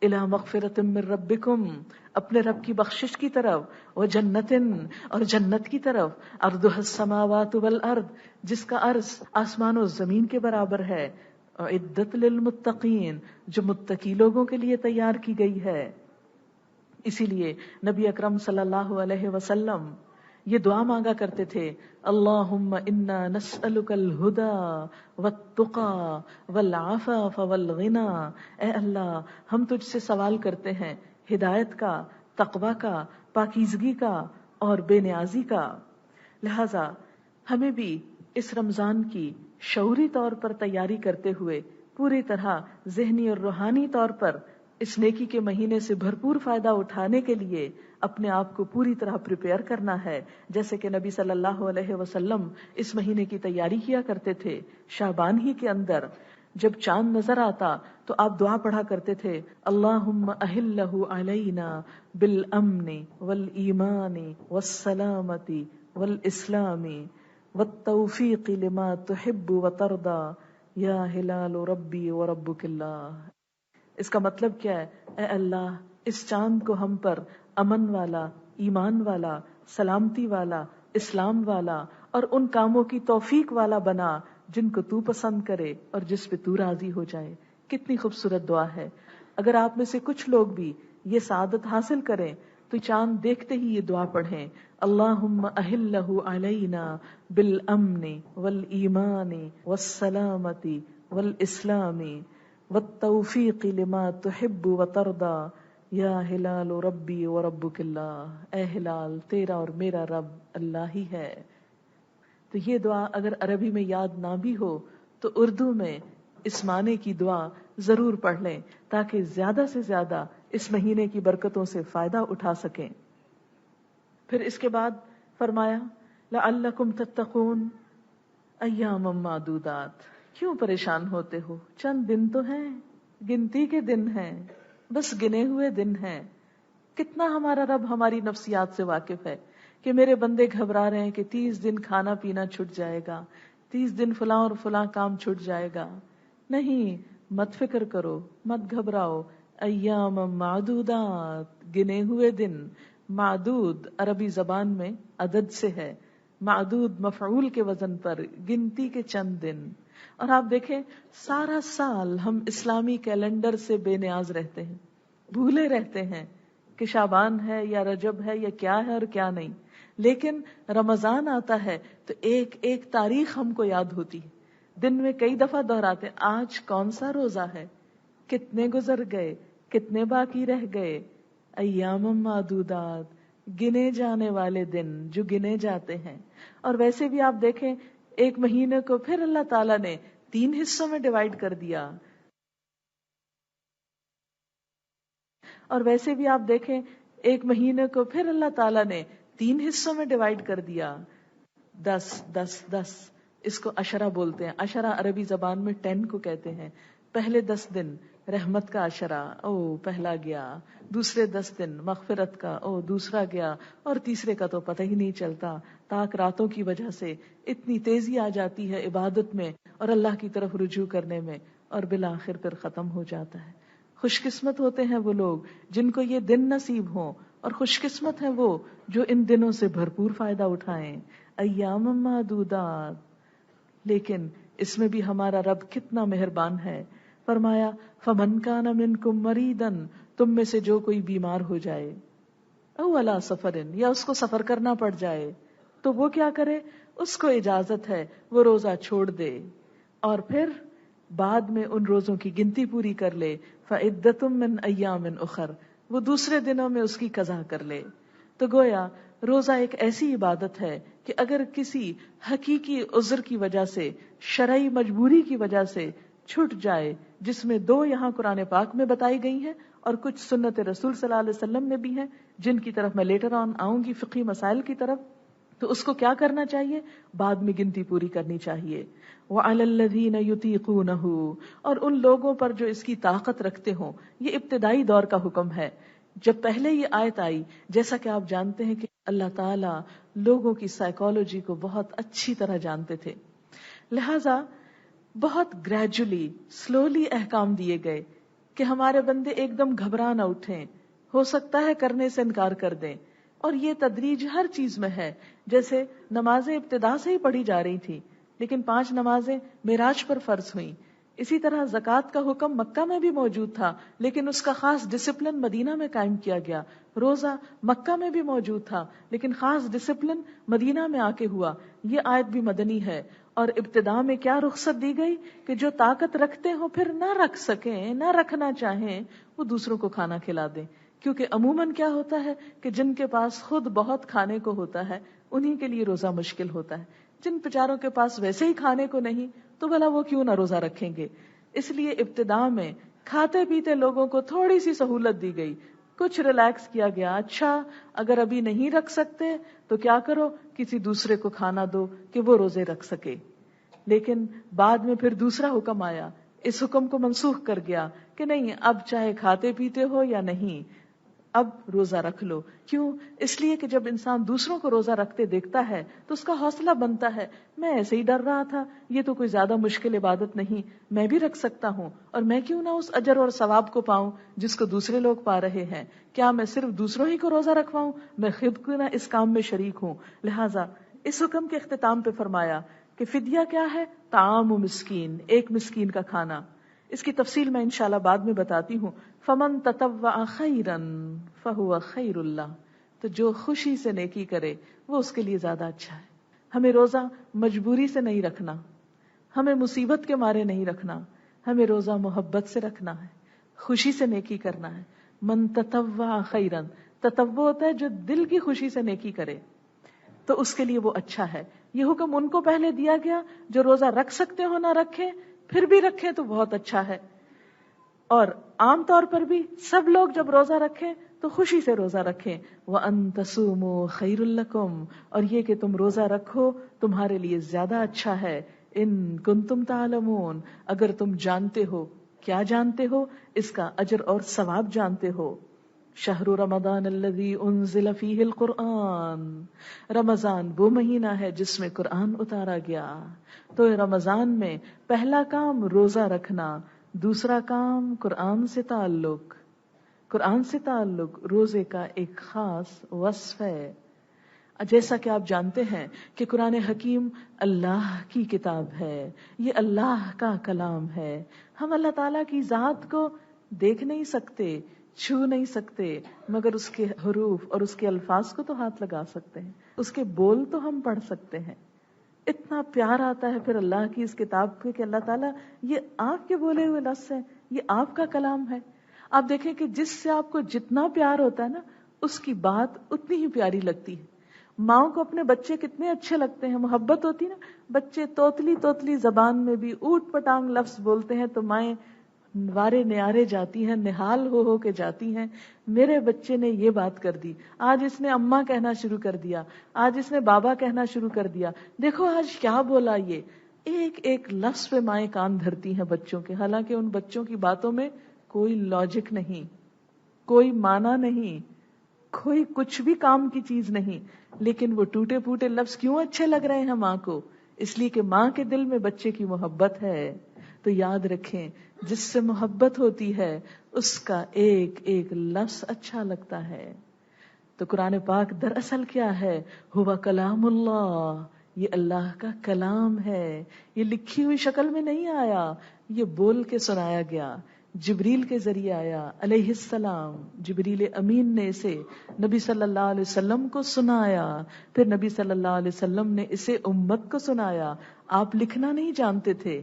Speaker 1: إِلَىٰ مَغْفِرَةٍ مِّن رَّبِّكُمْ، اپنے رب کی بخشش کی طرف، وَجَنَّةٍ، اور جنت کی طرف، عَرْضُهَا السَّمَاوَاتُ وَالْأَرْضُ، جس کا عرض آسمان و زمین کے برابر ہے، أُعِدَّتْ لِلْمُتَّقِينَ، جو متقی لوگوں کے لیے تیار کی گئی ہے. اسی لیے نبی اکرم صلی اللہ علیہ وسلم یہ دعا مانگا کرتے تھے اللہم انا نسألک الہدی والتقی والعفاف والغنی، اے اللہ ہم تجھ سے سوال کرتے ہیں ہدایت کا، تقوی کا، پاکیزگی کا اور بے نیازی کا. لہذا ہمیں بھی اس رمضان کی شعوری طور پر تیاری کرتے ہوئے پوری طرح ذہنی اور روحانی طور پر اس نیکی کے مہینے سے بھرپور فائدہ اٹھانے کے لیے اپنے آپ کو پوری طرح پریپیئر کرنا ہے، جیسے کہ نبی صلی اللہ علیہ وسلم اس مہینے کی تیاری کیا کرتے تھے. شعبان ہی کے اندر جب چاند نظر آتا تو آپ دعا پڑھا کرتے تھے اللہم اہلہ علینا بالامن والایمان والسلامت والاسلام والتوفیق لما تحب وترضى یا ہلال ربی وربک اللہ. اس کا مطلب کیا ہے؟ اے اللہ اس چاند کو ہم پر امن والا، ایمان والا، سلامتی والا، اسلام والا اور ان کاموں کی توفیق والا بنا جن کو تو پسند کرے اور جس پہ تو راضی ہو جائے. کتنی خوبصورت دعا ہے. اگر آپ میں سے کچھ لوگ بھی یہ سعادت حاصل کریں تو چاند دیکھتے ہی یہ دعا پڑھیں اللہم اہلہ علینا بالامن والایمان والسلامت والاسلام والتوفیق لما تحب وترضى یا ہلال ربی وربک اللہ. اے ہلال تیرا اور میرا رب اللہ ہی ہے. تو یہ دعا اگر عربی میں یاد نہ بھی ہو تو اردو میں اس معنی کی دعا ضرور پڑھ لیں تاکہ زیادہ سے زیادہ اس مہینے کی برکتوں سے فائدہ اٹھا سکیں. پھر اس کے بعد فرمایا لعلکم تتقون ایاما معدودات. کیوں پریشان ہوتے ہو؟ چند دن تو ہیں، گنتی کے دن ہیں، بس گنے ہوئے دن ہیں. کتنا ہمارا رب ہماری نفسیات سے واقف ہے کہ میرے بندے گھبرا رہے ہیں کہ 30 دن کھانا پینا چھٹ جائے گا، 30 دن فلاں اور فلاں کام چھٹ جائے گا. نہیں، مت فکر کرو، مت گھبراؤ. ایام معدودات، گنے ہوئے دن. معدود عربی زبان میں عدد سے ہے، معدود مفعول کے وزن پر، گنتی کے چند دن. اور آپ دیکھیں سارا سال ہم اسلامی کیلنڈر سے بے نیاز رہتے ہیں، بھولے رہتے ہیں کہ شعبان ہے یا رجب ہے یا کیا ہے اور کیا نہیں. لیکن رمضان آتا ہے تو ایک ایک تاریخ ہم کو یاد ہوتی ہے. دن میں کئی دفعہ دہراتے آج کون سا روزہ ہے، کتنے گزر گئے، کتنے باقی رہ گئے. ایام معدودات، گنے جانے والے دن جو گنے جاتے ہیں. اور ویسے بھی آپ دیکھیں ایک مہینے کو پھر اللہ تعالیٰ نے 3 حصوں میں ڈیوائیڈ کر دیا. اور ویسے بھی آپ دیکھیں ایک مہینے کو پھر اللہ تعالیٰ نے 3 حصوں میں ڈیوائیڈ کر دیا. 10 10 10، اس کو عشرہ بولتے ہیں. عشرہ عربی زبان میں 10 کو کہتے ہیں. پہلے 10 دن رحمت کا عشرہ، او پہلا گیا، دوسرے 10 دن مغفرت کا، او دوسرا گیا، اور تیسرے کا تو پتہ ہی نہیں چلتا. تاک راتوں کی وجہ سے اتنی تیزی آ جاتی ہے عبادت میں اور اللہ کی طرف رجوع کرنے میں، اور بالآخر پھر ختم ہو جاتا ہے. خوش قسمت ہوتے ہیں وہ لوگ جن کو یہ دن نصیب ہوں، اور خوش قسمت ہیں وہ جو ان دنوں سے بھرپور فائدہ اٹھائیں. ایام معدودات. لیکن اس میں بھی ہمارا رب کتنا مہربان ہے. فرمایا فمن کان منکم مریضا، تم میں سے جو کوئی بیمار ہو جائے، او علی سفر، یا اس کو سفر کرنا پڑ جائے، تو وہ کیا کرے؟ اس کو اجازت ہے وہ روزہ چھوڑ دے اور پھر بعد میں ان روزوں کی گنتی پوری کر لے. فعدۃ من ایام اخر، وہ دوسرے دنوں میں اس کی قضا کر لے. تو گویا روزہ ایک ایسی عبادت ہے کہ اگر کسی حقیقی عذر کی وجہ سے، شرعی مجبوری کی وجہ سے چھٹ جائے، جس میں 2 یہاں قرآن پاک میں بتائی گئی ہیں اور کچھ سنت رسول صلی اللہ علیہ وسلم میں بھی ہیں، جن کی طرف میں لیٹر آن آؤں گی فقہی مسائل کی طرف، تو اس کو کیا کرنا چاہیے؟ بعد میں گنتی پوری کرنی چاہیے. وَعَلَى الَّذِينَ يُطِيقُونَهُ، اور ان لوگوں پر جو اس کی طاقت رکھتے ہوں. یہ ابتدائی دور کا حکم ہے. جب پہلے یہ آیت آئی، جیسا کہ آپ جانتے ہیں کہ اللہ تعالیٰ لوگوں کی سائیکالوجی کو بہت اچھی طرح جانتے تھے، لہذا بہت گریجولی، سلولی احکام دیے گئے کہ ہمارے بندے ایک دم گھبرا نہ اٹھیں، ہو سکتا ہے کرنے سے انکار کر دیں. اور یہ تدریج ہر چیز میں ہے. جیسے نمازیں ابتدا سے ہی پڑھی جا رہی تھی، لیکن 5 نمازیں معراج پر فرض ہوئیں. اسی طرح زکوٰۃ کا حکم مکہ میں بھی موجود تھا، لیکن اس کا خاص ڈسپلن مدینہ میں قائم کیا گیا. روزہ مکہ میں بھی موجود تھا، لیکن خاص ڈسپلن مدینہ میں آ کے ہوا. یہ آیت بھی مدنی ہے. اور ابتدا میں کیا رخصت دی گئی کہ جو طاقت رکھتے ہو پھر نہ رکھ سکیں، نہ رکھنا چاہیں، وہ دوسروں کو کھانا کھلا دیں. کیونکہ عموماً کیا ہوتا ہے کہ جن کے پاس خود بہت کھانے کو ہوتا ہے انہی کے لیے روزہ مشکل ہوتا ہے. جن بیچاروں کے پاس ویسے ہی کھانے کو نہیں تو بھلا وہ کیوں نہ روزہ رکھیں گے. اس لیے ابتدا میں کھاتے پیتے لوگوں کو تھوڑی سی سہولت دی گئی، کچھ ریلیکس کیا گیا. اچھا اگر ابھی نہیں رکھ سکتے تو کیا کرو، کسی دوسرے کو کھانا دو کہ وہ روزے رکھ سکے. لیکن بعد میں پھر دوسرا حکم آیا، اس حکم کو منسوخ کر گیا کہ نہیں، اب چاہے کھاتے پیتے ہو یا نہیں، اب روزہ رکھ لو. کیوں؟ اس لیے کہ جب انسان دوسروں کو روزہ رکھتے دیکھتا ہے تو اس کا حوصلہ بنتا ہے، میں ایسے ہی ڈر رہا تھا، یہ تو کوئی زیادہ مشکل عبادت نہیں، میں بھی رکھ سکتا ہوں، اور میں کیوں نہ اس اجر اور ثواب کو پاؤں جس کو دوسرے لوگ پا رہے ہیں. کیا میں صرف دوسروں ہی کو روزہ رکھواؤں؟ میں خود کیوں نہ اس کام میں شریک ہوں. لہٰذا اس حکم کے اختتام پہ فرمایا کہ فدیہ کیا ہے؟ طعام مسکین، ایک مسکین کا کھانا. اس کی تفصیل میں انشاءاللہ بعد میں بتاتی ہوں. فمن تطوع خیرا فہو خیر اللہ، تو جو خوشی سے نیکی کرے وہ اس کے لیے زیادہ اچھا ہے. ہمیں روزہ مجبوری سے نہیں رکھنا، ہمیں مصیبت کے مارے نہیں رکھنا، ہمیں روزہ محبت سے رکھنا ہے، خوشی سے نیکی کرنا ہے. من تطوع خیرا، تطوع ہوتا ہے جو دل کی خوشی سے نیکی کرے، تو اس کے لیے وہ اچھا ہے. یہ حکم ان کو پہلے دیا گیا جو روزہ رکھ سکتے ہو نہ رکھیں، پھر بھی رکھیں تو بہت اچھا ہے. اور عام طور پر بھی سب لوگ جب روزہ رکھیں تو خوشی سے روزہ رکھیں. وَأَن تَصُومُوا خَيْرٌ لَكُمْ، اور یہ کہ تم روزہ رکھو تمہارے لیے زیادہ اچھا ہے. ان کنتم تعلمون، اگر تم جانتے ہو. کیا جانتے ہو؟ اس کا اجر اور ثواب جانتے ہو. شہر رمضان الذی انزل فیہ القرآن، رمضان وہ مہینہ ہے جس میں قرآن اتارا گیا. تو رمضان میں پہلا کام روزہ رکھنا، دوسرا کام قرآن سے تعلق. قرآن سے تعلق روزے کا ایک خاص وصف ہے. جیسا کہ آپ جانتے ہیں کہ قرآن حکیم اللہ کی کتاب ہے، یہ اللہ کا کلام ہے. ہم اللہ تعالیٰ کی ذات کو دیکھ نہیں سکتے، چھو نہیں سکتے، مگر اس کے حروف اور اس کے الفاظ کو تو ہاتھ لگا سکتے ہیں، اس کے بول تو ہم پڑھ سکتے ہیں. اتنا پیار آتا ہے پھر اللہ کی اس کتاب کو کہ اللہ تعالیٰ یہ آپ کے بولے ہوئے لفظ ہیں، یہ آپ کا کلام ہے. آپ دیکھیں کہ جس سے آپ کو جتنا پیار ہوتا ہے نا، اس کی بات اتنی ہی پیاری لگتی ہے. ماؤں کو اپنے بچے کتنے اچھے لگتے ہیں، محبت ہوتی نا. بچے توتلی توتلی زبان میں بھی اوٹ پٹانگ لفظ بولتے ہیں تو مائیں وارے نیارے جاتی ہیں، نہال ہو کے جاتی ہیں. میرے بچے نے یہ بات کر دی، آج اس نے اماں کہنا شروع کر دیا، آج اس نے بابا کہنا شروع کر دیا، دیکھو آج کیا بولا. یہ ایک ایک لفظ پہ مائیں کان دھرتی ہیں بچوں کے، حالانکہ ان بچوں کی باتوں میں کوئی لاجک نہیں، کوئی معنی نہیں، کوئی کچھ بھی کام کی چیز نہیں، لیکن وہ ٹوٹے پھوٹے لفظ کیوں اچھے لگ رہے ہیں ماں کو؟ اس لیے کہ ماں کے دل میں بچے کی محبت ہے. تو یاد رکھیں، جس سے محبت ہوتی ہے اس کا ایک ایک لفظ اچھا لگتا ہے. تو قرآن پاک دراصل کیا ہے؟ ہوا کلام اللہ، یہ اللہ کا کلام ہے. یہ لکھی ہوئی شکل میں نہیں آیا، یہ بول کے سنایا گیا، جبریل کے ذریعے آیا علیہ السلام. جبریل امین نے اسے نبی صلی اللہ علیہ وسلم کو سنایا، پھر نبی صلی اللہ علیہ وسلم نے اسے امت کو سنایا. آپ لکھنا نہیں جانتے تھے،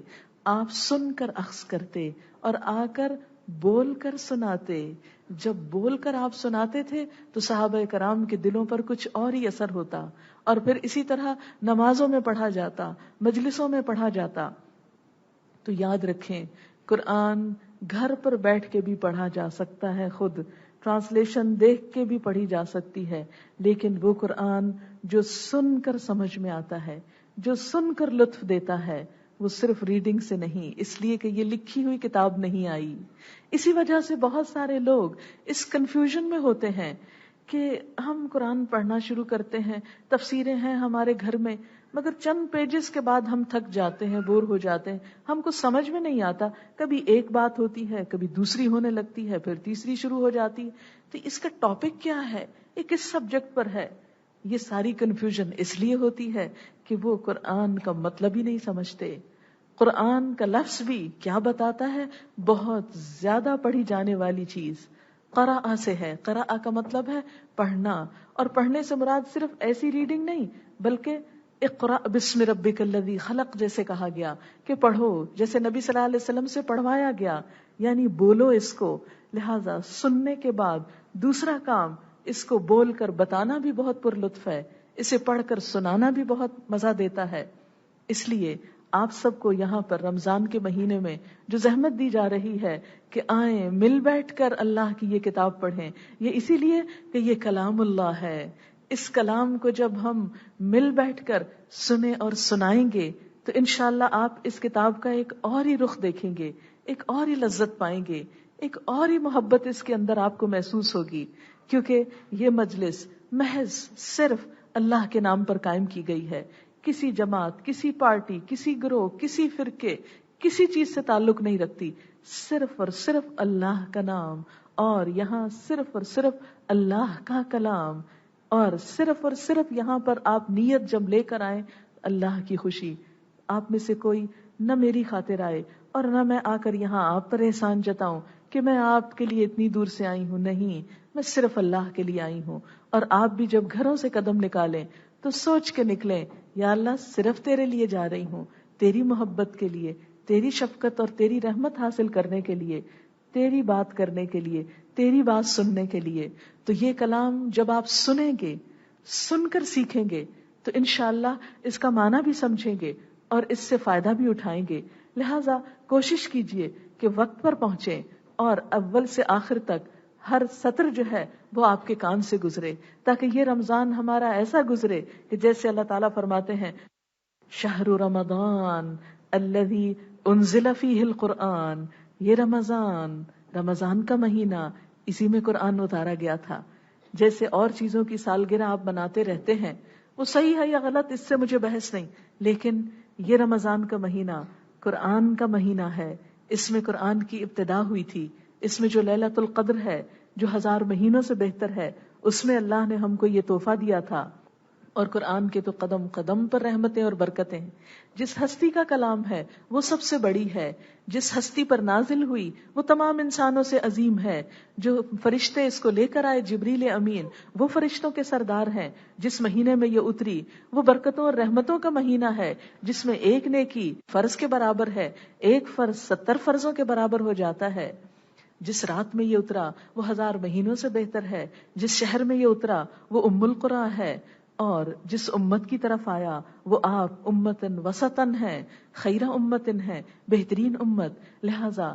Speaker 1: آپ سن کر اخذ کرتے اور آ کر بول کر سناتے. جب بول کر آپ سناتے تھے تو صحابہ کرام کے دلوں پر کچھ اور ہی اثر ہوتا، اور پھر اسی طرح نمازوں میں پڑھا جاتا، مجلسوں میں پڑھا جاتا. تو یاد رکھیں، قرآن گھر پر بیٹھ کے بھی پڑھا جا سکتا ہے، خود ٹرانسلیشن دیکھ کے بھی پڑھی جا سکتی ہے، لیکن وہ قرآن جو سن کر سمجھ میں آتا ہے، جو سن کر لطف دیتا ہے، وہ صرف ریڈنگ سے نہیں، اس لیے کہ یہ لکھی ہوئی کتاب نہیں آئی. اسی وجہ سے بہت سارے لوگ اس کنفیوژن میں ہوتے ہیں کہ ہم قرآن پڑھنا شروع کرتے ہیں، تفسیریں ہیں ہمارے گھر میں، مگر چند پیجز کے بعد ہم تھک جاتے ہیں، بور ہو جاتے ہیں، ہم کو سمجھ میں نہیں آتا. کبھی ایک بات ہوتی ہے، کبھی دوسری ہونے لگتی ہے، پھر تیسری شروع ہو جاتی ہے. تو اس کا ٹاپک کیا ہے، یہ کس سبجیکٹ پر ہے؟ یہ ساری کنفیوژن اس لیے ہوتی ہے کہ وہ قرآن کا مطلب ہی نہیں سمجھتے. قرآن کا لفظ بھی کیا بتاتا ہے؟ بہت زیادہ پڑھی جانے والی چیز قرأ سے ہے. قرأ کا مطلب ہے پڑھنا، اور پڑھنے سے مراد صرف ایسی ریڈنگ نہیں، بلکہ اقرأ بسم ربک الذی خلق جیسے کہا گیا کہ پڑھو، جیسے نبی صلی اللہ علیہ وسلم سے پڑھوایا گیا، یعنی بولو اس کو. لہذا سننے کے بعد دوسرا کام، اس کو بول کر بتانا بھی بہت پر لطف ہے، اسے پڑھ کر سنانا بھی بہت مزہ دیتا ہے. اس لیے آپ سب کو یہاں پر رمضان کے مہینے میں جو زحمت دی جا رہی ہے کہ آئیں مل بیٹھ کر اللہ کی یہ کتاب پڑھیں، یہ اسی لیے کہ یہ کلام اللہ ہے. اس کلام کو جب ہم مل بیٹھ کر سنیں اور سنائیں گے تو انشاءاللہ آپ اس کتاب کا ایک اور ہی رخ دیکھیں گے، ایک اور ہی لذت پائیں گے، ایک اور ہی محبت اس کے اندر آپ کو محسوس ہوگی. کیونکہ یہ مجلس محض صرف اللہ کے نام پر قائم کی گئی ہے، کسی جماعت، کسی پارٹی، کسی گروہ، کسی فرقے، کسی چیز سے تعلق نہیں رکھتی. صرف اور صرف اللہ کا نام، اور یہاں صرف اور صرف اللہ کا کلام، اور صرف یہاں پر آپ نیت جب لے کر آئیں اللہ کی خوشی. آپ میں سے کوئی نہ میری خاطر آئے اور نہ میں آ کر یہاں آپ پر احسان جتاؤں کہ میں آپ کے لیے اتنی دور سے آئی ہوں. نہیں، میں صرف اللہ کے لیے آئی ہوں. اور آپ بھی جب گھروں سے قدم نکالیں تو سوچ کے نکلیں، یا اللہ صرف تیرے لیے جا رہی ہوں، تیری محبت کے لیے، تیری شفقت اور تیری رحمت حاصل کرنے کے لیے، تیری بات کرنے کے لیے، تیری بات سننے کے لیے. تو یہ کلام جب آپ سنیں گے، سن کر سیکھیں گے، تو انشاءاللہ اس کا معنی بھی سمجھیں گے اور اس سے فائدہ بھی اٹھائیں گے. لہٰذا کوشش کیجئے کہ وقت پر پہنچیں اور اول سے آخر تک ہر سطر جو ہے وہ آپ کے کان سے گزرے، تاکہ یہ رمضان ہمارا ایسا گزرے کہ جیسے اللہ تعالیٰ فرماتے ہیں شہر رمضان الذی انزل فیہ القرآن، یہ رمضان کا مہینہ، اسی میں قرآن اتارا گیا تھا. جیسے اور چیزوں کی سالگرہ آپ بناتے رہتے ہیں، وہ صحیح ہے یا غلط، اس سے مجھے بحث نہیں، لیکن یہ رمضان کا مہینہ قرآن کا مہینہ ہے. اس میں قرآن کی ابتدا ہوئی تھی، اس میں جو لیلۃ القدر ہے جو 1000 مہینوں سے بہتر ہے، اس میں اللہ نے ہم کو یہ تحفہ دیا تھا. اور قرآن کے تو قدم قدم پر رحمتیں اور برکتیں ہیں. جس ہستی کا کلام ہے وہ سب سے بڑی ہے، جس ہستی پر نازل ہوئی وہ تمام انسانوں سے عظیم ہے. جو فرشتے اس کو لے کر آئے جبریل امین، وہ فرشتوں کے سردار ہیں. جس مہینے میں یہ اتری وہ برکتوں اور رحمتوں کا مہینہ ہے، جس میں ایک نیکی فرض کے برابر ہے، ایک فرض 70 فرضوں کے برابر ہو جاتا ہے. جس رات میں یہ اترا وہ 1000 مہینوں سے بہتر ہے. جس شہر میں یہ اترا وہ ام القریٰ ہے، اور جس امت کی طرف آیا وہ آپ امتن وسطن ہے، خیرہ امتن ہے، بہترین امت. لہذا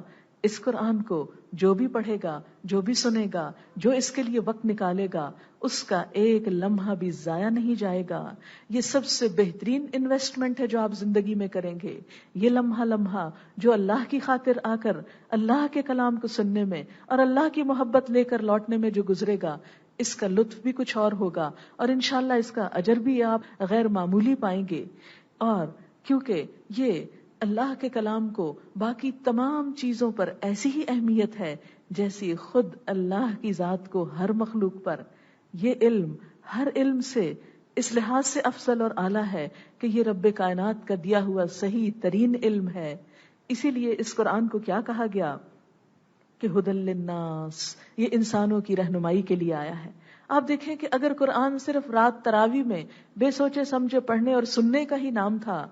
Speaker 1: اس قرآن کو جو بھی پڑھے گا، جو بھی سنے گا، جو اس کے لیے وقت نکالے گا، اس کا ایک لمحہ بھی ضائع نہیں جائے گا. یہ سب سے بہترین انویسٹمنٹ ہے جو آپ زندگی میں کریں گے. یہ لمحہ جو اللہ کی خاطر آ کر اللہ کے کلام کو سننے میں اور اللہ کی محبت لے کر لوٹنے میں جو گزرے گا، اس کا لطف بھی کچھ اور ہوگا، اور انشاءاللہ اس کا اجر بھی آپ غیر معمولی پائیں گے. اور کیونکہ یہ اللہ کے کلام کو باقی تمام چیزوں پر ایسی ہی اہمیت ہے جیسی خود اللہ کی ذات کو ہر مخلوق پر. یہ علم ہر علم سے اس لحاظ سے افضل اور اعلیٰ ہے کہ یہ رب کائنات کا دیا ہوا صحیح ترین علم ہے. اسی لیے اس قرآن کو کیا کہا گیا کہ ہدی للناس، یہ انسانوں کی رہنمائی کے لیے آیا ہے. آپ دیکھیں کہ اگر قرآن صرف رات تراویح میں بے سوچے سمجھے پڑھنے اور سننے کا ہی نام تھا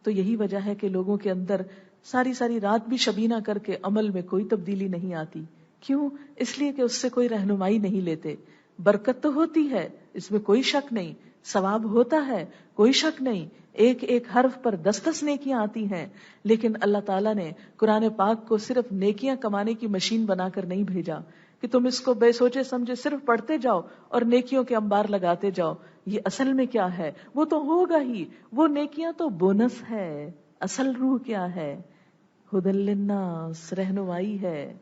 Speaker 1: تو یہی وجہ ہے کہ لوگوں کے اندر ساری رات بھی شبینہ کر کے عمل میں کوئی تبدیلی نہیں آتی. کیوں؟ اس لیے کہ اس سے کوئی رہنمائی نہیں لیتے. برکت تو ہوتی ہے، اس میں کوئی شک نہیں، ثواب ہوتا ہے، کوئی شک نہیں، ایک ایک حرف پر 10 نیکیاں آتی ہیں. لیکن اللہ تعالیٰ نے قرآن پاک کو صرف نیکیاں کمانے کی مشین بنا کر نہیں بھیجا کہ تم اس کو بے سوچے سمجھے صرف پڑھتے جاؤ اور نیکیوں کے انبار لگاتے جاؤ. یہ اصل میں کیا ہے؟ وہ تو ہوگا ہی، وہ نیکیاں تو بونس ہے. اصل روح کیا ہے؟ ہدی للناس، رہنمائی ہے.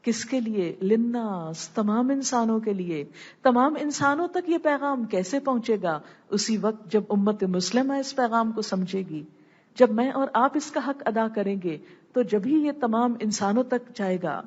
Speaker 1: کس کے لیے؟ للناس، تمام انسانوں کے لیے. تمام انسانوں تک یہ پیغام کیسے پہنچے گا؟ اسی وقت جب امت مسلمہ اس پیغام کو سمجھے گی، جب میں اور آپ اس کا حق ادا کریں گے تو جبھی یہ تمام انسانوں تک جائے گا.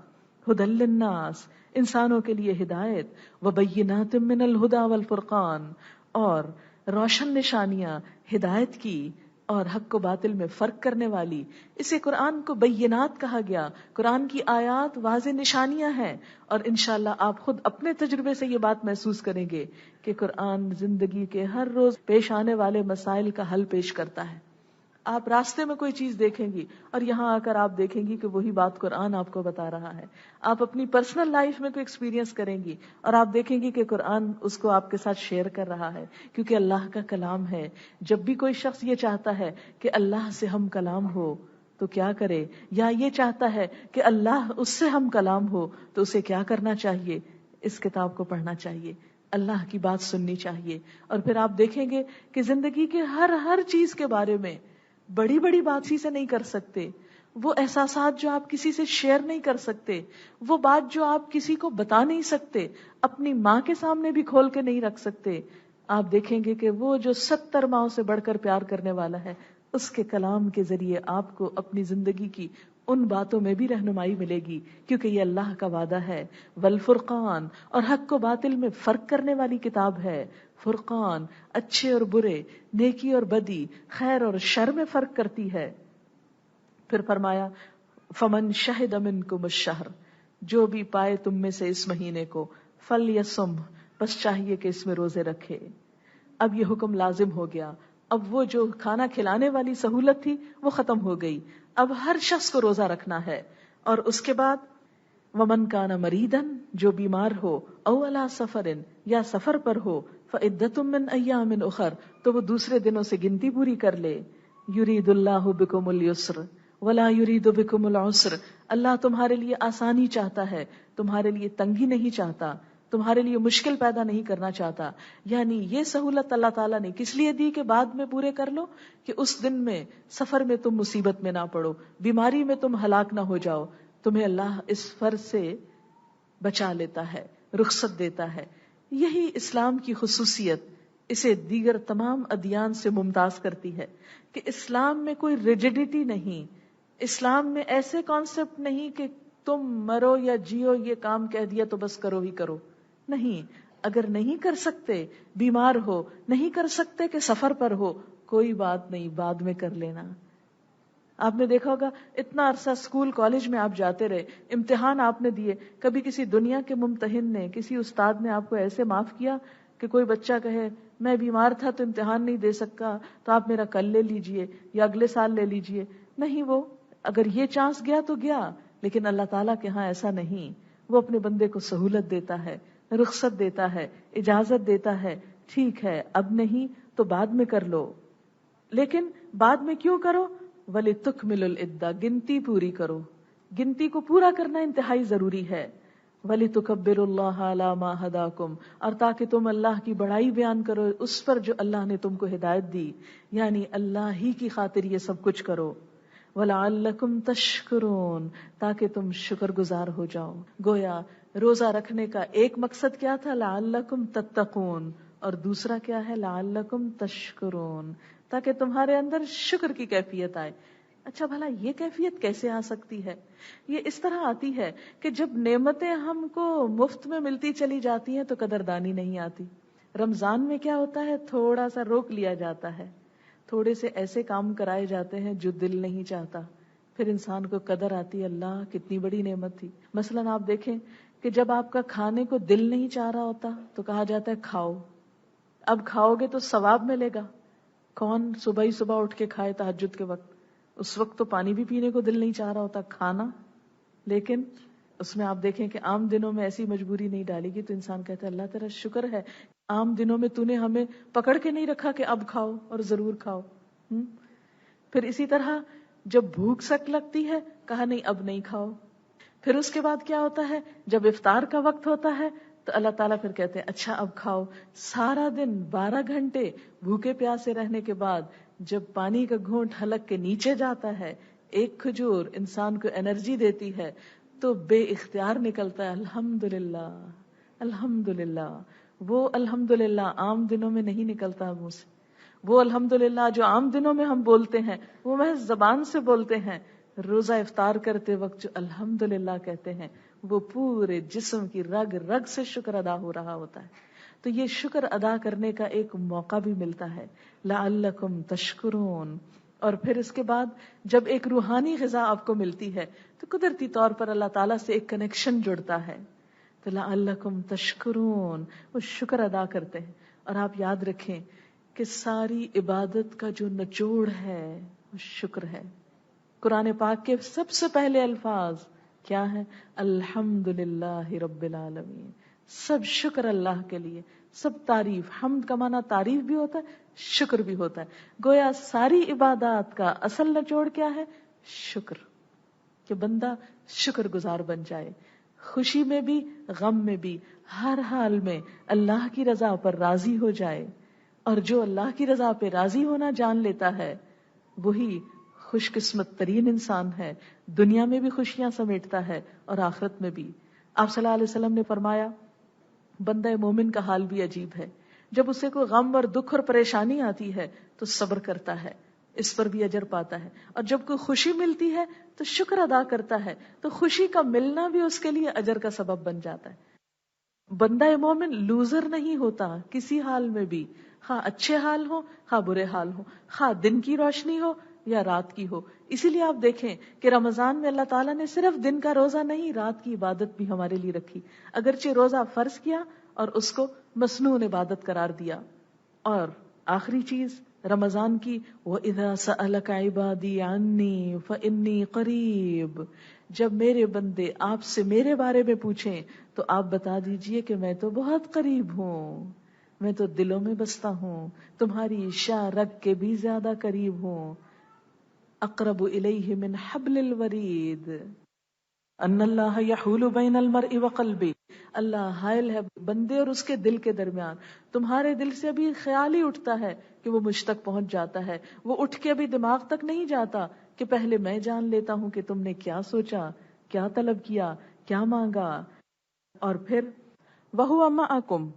Speaker 1: ہدی للناس، انسانوں کے لیے ہدایت، وبینات من الہدی والفرقان، اور روشن نشانیاں ہدایت کی اور حق و باطل میں فرق کرنے والی. اسے قرآن کو بینات کہا گیا. قرآن کی آیات واضح نشانیاں ہیں، اور انشاءاللہ آپ خود اپنے تجربے سے یہ بات محسوس کریں گے کہ قرآن زندگی کے ہر روز پیش آنے والے مسائل کا حل پیش کرتا ہے. آپ راستے میں کوئی چیز دیکھیں گی اور یہاں آ کر آپ دیکھیں گی کہ وہی بات قرآن آپ کو بتا رہا ہے. آپ اپنی پرسنل لائف میں کوئی ایکسپیرینس کریں گی اور آپ دیکھیں گی کہ قرآن اس کو آپ کے ساتھ شیئر کر رہا ہے، کیونکہ اللہ کا کلام ہے. جب بھی کوئی شخص یہ چاہتا ہے کہ اللہ سے ہم کلام ہو تو کیا کرے، یا یہ چاہتا ہے کہ اللہ اس سے ہم کلام ہو تو اسے کیا کرنا چاہیے؟ اس کتاب کو پڑھنا چاہیے، اللہ کی بات سننی چاہیے. اور پھر آپ دیکھیں گے کہ زندگی کے ہر چیز کے بارے میں بڑی بڑی بات کسی سے نہیں کر سکتے، وہ احساسات جو آپ کسی سے شیئر نہیں کر سکتے، وہ بات جو آپ کسی کو بتا نہیں سکتے، اپنی ماں کے سامنے بھی کھول کے نہیں رکھ سکتے، آپ دیکھیں گے کہ وہ جو 70 ماؤں سے بڑھ کر پیار کرنے والا ہے، اس کے کلام کے ذریعے آپ کو اپنی زندگی کی ان باتوں میں بھی رہنمائی ملے گی، کیونکہ یہ اللہ کا وعدہ ہے. والفرقان، اور حق و باطل میں فرق کرنے والی کتاب ہے. فرقان اچھے اور برے، نیکی اور بدی، خیر اور شر میں فرق کرتی ہے. پھر فرمایا فمن شہد منکم الشہر، جو بھی پائے تم میں سے اس مہینے کو، فلیصم، بس چاہیے کہ اس میں روزے رکھے. اب یہ حکم لازم ہو گیا. اب وہ جو کھانا کھلانے والی سہولت تھی وہ ختم ہو گئی، اب ہر شخص کو روزہ رکھنا ہے. اور اس کے بعد ومن کان مریضا، جو بیمار ہو، او علی سفر، یا سفر پر ہو، فعدۃ من ایام اخر، تو وہ دوسرے دنوں سے گنتی پوری کر لے. یرید اللہ بکم اليسر ولا یرید بکم العسر، اللہ تمہارے لیے آسانی چاہتا ہے، تمہارے لیے تنگی نہیں چاہتا، تمہارے لیے مشکل پیدا نہیں کرنا چاہتا. یعنی یہ سہولت اللہ تعالیٰ نے کس لیے دی کہ بعد میں پورے کر لو، کہ اس دن میں سفر میں تم مصیبت میں نہ پڑو، بیماری میں تم ہلاک نہ ہو جاؤ. تمہیں اللہ اس فرض سے بچا لیتا ہے، رخصت دیتا ہے. یہی اسلام کی خصوصیت اسے دیگر تمام ادیان سے ممتاز کرتی ہے کہ اسلام میں کوئی ریجڈیٹی نہیں، اسلام میں ایسے کانسیپٹ نہیں کہ تم مرو یا جیو، یہ کام کہہ دیا تو بس کرو ہی کرو. نہیں، اگر نہیں کر سکتے، بیمار ہو، نہیں کر سکتے کہ سفر پر ہو، کوئی بات نہیں، بعد میں کر لینا. آپ نے دیکھا ہوگا اتنا عرصہ اسکول کالج میں آپ جاتے رہے، امتحان آپ نے دیے، کبھی کسی دنیا کے ممتحن نے، کسی استاد نے آپ کو ایسے معاف کیا کہ کوئی بچہ کہے میں بیمار تھا تو امتحان نہیں دے سکا، تو آپ میرا کل لے لیجئے یا اگلے سال لے لیجئے؟ نہیں، وہ اگر یہ چانس گیا تو گیا، لیکن اللہ تعالیٰ کے ہاں ایسا نہیں. وہ اپنے بندے کو سہولت دیتا ہے، رخصت دیتا ہے، اجازت دیتا ہے. ٹھیک ہے اب نہیں تو بعد میں کر لو، لیکن بعد میں کیوں کرو؟ وَلِتُكْمِلُ الْعِدَّةَ، گنتی پوری کرو. گنتی کو پورا کرنا انتہائی ضروری ہے. وَلِتُكَبِّرُوا اللَّهَ عَلَى مَا هَدَاكُمْ، اور تاکہ تم اللہ کی بڑائی بیان کرو اس پر جو اللہ نے تم کو ہدایت دی، یعنی اللہ ہی کی خاطر یہ سب کچھ کرو. وَلَعَلَّكُمْ تَشْكُرُونَ، تاکہ تم شکر گزار ہو جاؤ. گویا روزہ رکھنے کا ایک مقصد کیا تھا؟ لَعَلَّكُمْ تَتَّقُونَ، اور دوسرا کیا ہے؟ لَعَلَّكُمْ تَشْكُرُونَ، تاکہ تمہارے اندر شکر کی کیفیت آئے. اچھا بھلا یہ کیفیت کیسے آ سکتی ہے؟ یہ اس طرح آتی ہے کہ جب نعمتیں ہم کو مفت میں ملتی چلی جاتی ہیں تو قدردانی نہیں آتی. رمضان میں کیا ہوتا ہے؟ تھوڑا سا روک لیا جاتا ہے، تھوڑے سے ایسے کام کرائے جاتے ہیں جو دل نہیں چاہتا، پھر انسان کو قدر آتی ہے، اللہ کتنی بڑی نعمت تھی. مثلا آپ دیکھیں کہ جب آپ کا کھانے کو دل نہیں چاہ رہا ہوتا تو کہا جاتا ہے کھاؤ، اب کھاؤ گے تو ثواب ملے گا. کون صبح ہی صبح اٹھ کے کھائے تہجد کے وقت؟ اس وقت تو پانی بھی پینے کو دل نہیں چاہ رہا ہوتا، کھانا. لیکن اس میں آپ دیکھیں کہ عام دنوں میں ایسی مجبوری نہیں ڈالے گی تو انسان کہتا ہے اللہ تیرا شکر ہے عام دنوں میں تو نے ہمیں پکڑ کے نہیں رکھا کہ اب کھاؤ اور ضرور کھاؤ. پھر اسی طرح جب بھوک سک لگتی ہے کہا نہیں اب نہیں کھاؤ. پھر اس کے بعد کیا ہوتا ہے؟ جب افطار کا وقت ہوتا ہے تو اللہ تعالیٰ پھر کہتے ہیں اچھا اب کھاؤ. سارا دن 12 گھنٹے بھوکے پیاسے رہنے کے بعد جب پانی کا گھونٹ حلق کے نیچے جاتا ہے، ایک کھجور انسان کو انرجی دیتی ہے تو بے اختیار نکلتا ہے الحمدللہ الحمدللہ. وہ الحمدللہ عام دنوں میں نہیں نکلتا منہ سے. وہ الحمدللہ جو عام دنوں میں ہم بولتے ہیں وہ محض زبان سے بولتے ہیں. روزہ افطار کرتے وقت جو الحمدللہ کہتے ہیں وہ پورے جسم کی رگ رگ سے شکر ادا ہو رہا ہوتا ہے. تو یہ شکر ادا کرنے کا ایک موقع بھی ملتا ہے، لعلکم تشکرون. اور پھر اس کے بعد جب ایک روحانی غذا آپ کو ملتی ہے تو قدرتی طور پر اللہ تعالیٰ سے ایک کنیکشن جڑتا ہے. تو لعلکم تشکرون، وہ شکر ادا کرتے ہیں. اور آپ یاد رکھیں کہ ساری عبادت کا جو نچوڑ ہے وہ شکر ہے. قرآن پاک کے سب سے پہلے الفاظ کیا ہیں؟ الحمدللہ رب العالمین. سب شکر اللہ کے لیے، سب تعریف. حمد کا معنی تعریف بھی ہوتا ہے، شکر بھی ہوتا ہے. گویا ساری عبادات کا اصل نچوڑ کیا ہے؟ شکر. کہ بندہ شکر گزار بن جائے، خوشی میں بھی غم میں بھی ہر حال میں اللہ کی رضا پر راضی ہو جائے. اور جو اللہ کی رضا پہ راضی ہونا جان لیتا ہے وہی خوش قسمت ترین انسان ہے. دنیا میں بھی خوشیاں سمیٹتا ہے اور آخرت میں بھی. آپ صلی اللہ علیہ وسلم نے فرمایا بندہ مومن کا حال بھی عجیب ہے. جب اسے کوئی غم اور دکھ اور پریشانی آتی ہے تو صبر کرتا ہے، اس پر بھی اجر پاتا ہے. اور جب کوئی خوشی ملتی ہے تو شکر ادا کرتا ہے، تو خوشی کا ملنا بھی اس کے لیے اجر کا سبب بن جاتا ہے. بندہ مومن لوزر نہیں ہوتا کسی حال میں بھی، خواہ اچھے حال ہو خواہ برے حال ہو، خواہ دن کی روشنی ہو یا رات کی ہو. اسی لیے آپ دیکھیں کہ رمضان میں اللہ تعالیٰ نے صرف دن کا روزہ نہیں، رات کی عبادت بھی ہمارے لیے رکھی. اگرچہ روزہ فرض کیا اور اس کو مسنون عبادت قرار دیا. اور آخری چیز رمضان کی وَإِذَا سَأَلَكَ عِبَادِي عَنِّي فَإِنِّي قَرِيبٌ، جب میرے بندے آپ سے میرے بارے میں پوچھیں تو آپ بتا دیجئے کہ میں تو بہت قریب ہوں، میں تو دلوں میں بستا ہوں، تمہاری شاہ رگ کے بھی زیادہ قریب ہوں. اقرب الیہ من حبل الورید ان اللہ یحول بین المرء وقلبہ. اللہ حائل ہے بندے اور اس کے دل کے درمیان. تمہارے دل سے ابھی خیال ہی اٹھتا ہے کہ وہ مجھ تک پہنچ جاتا ہے، وہ اٹھ کے ابھی دماغ تک نہیں جاتا کہ پہلے میں جان لیتا ہوں کہ تم نے کیا سوچا، کیا طلب کیا، کیا مانگا. اور پھر وَهُوَ مَعَكُمْ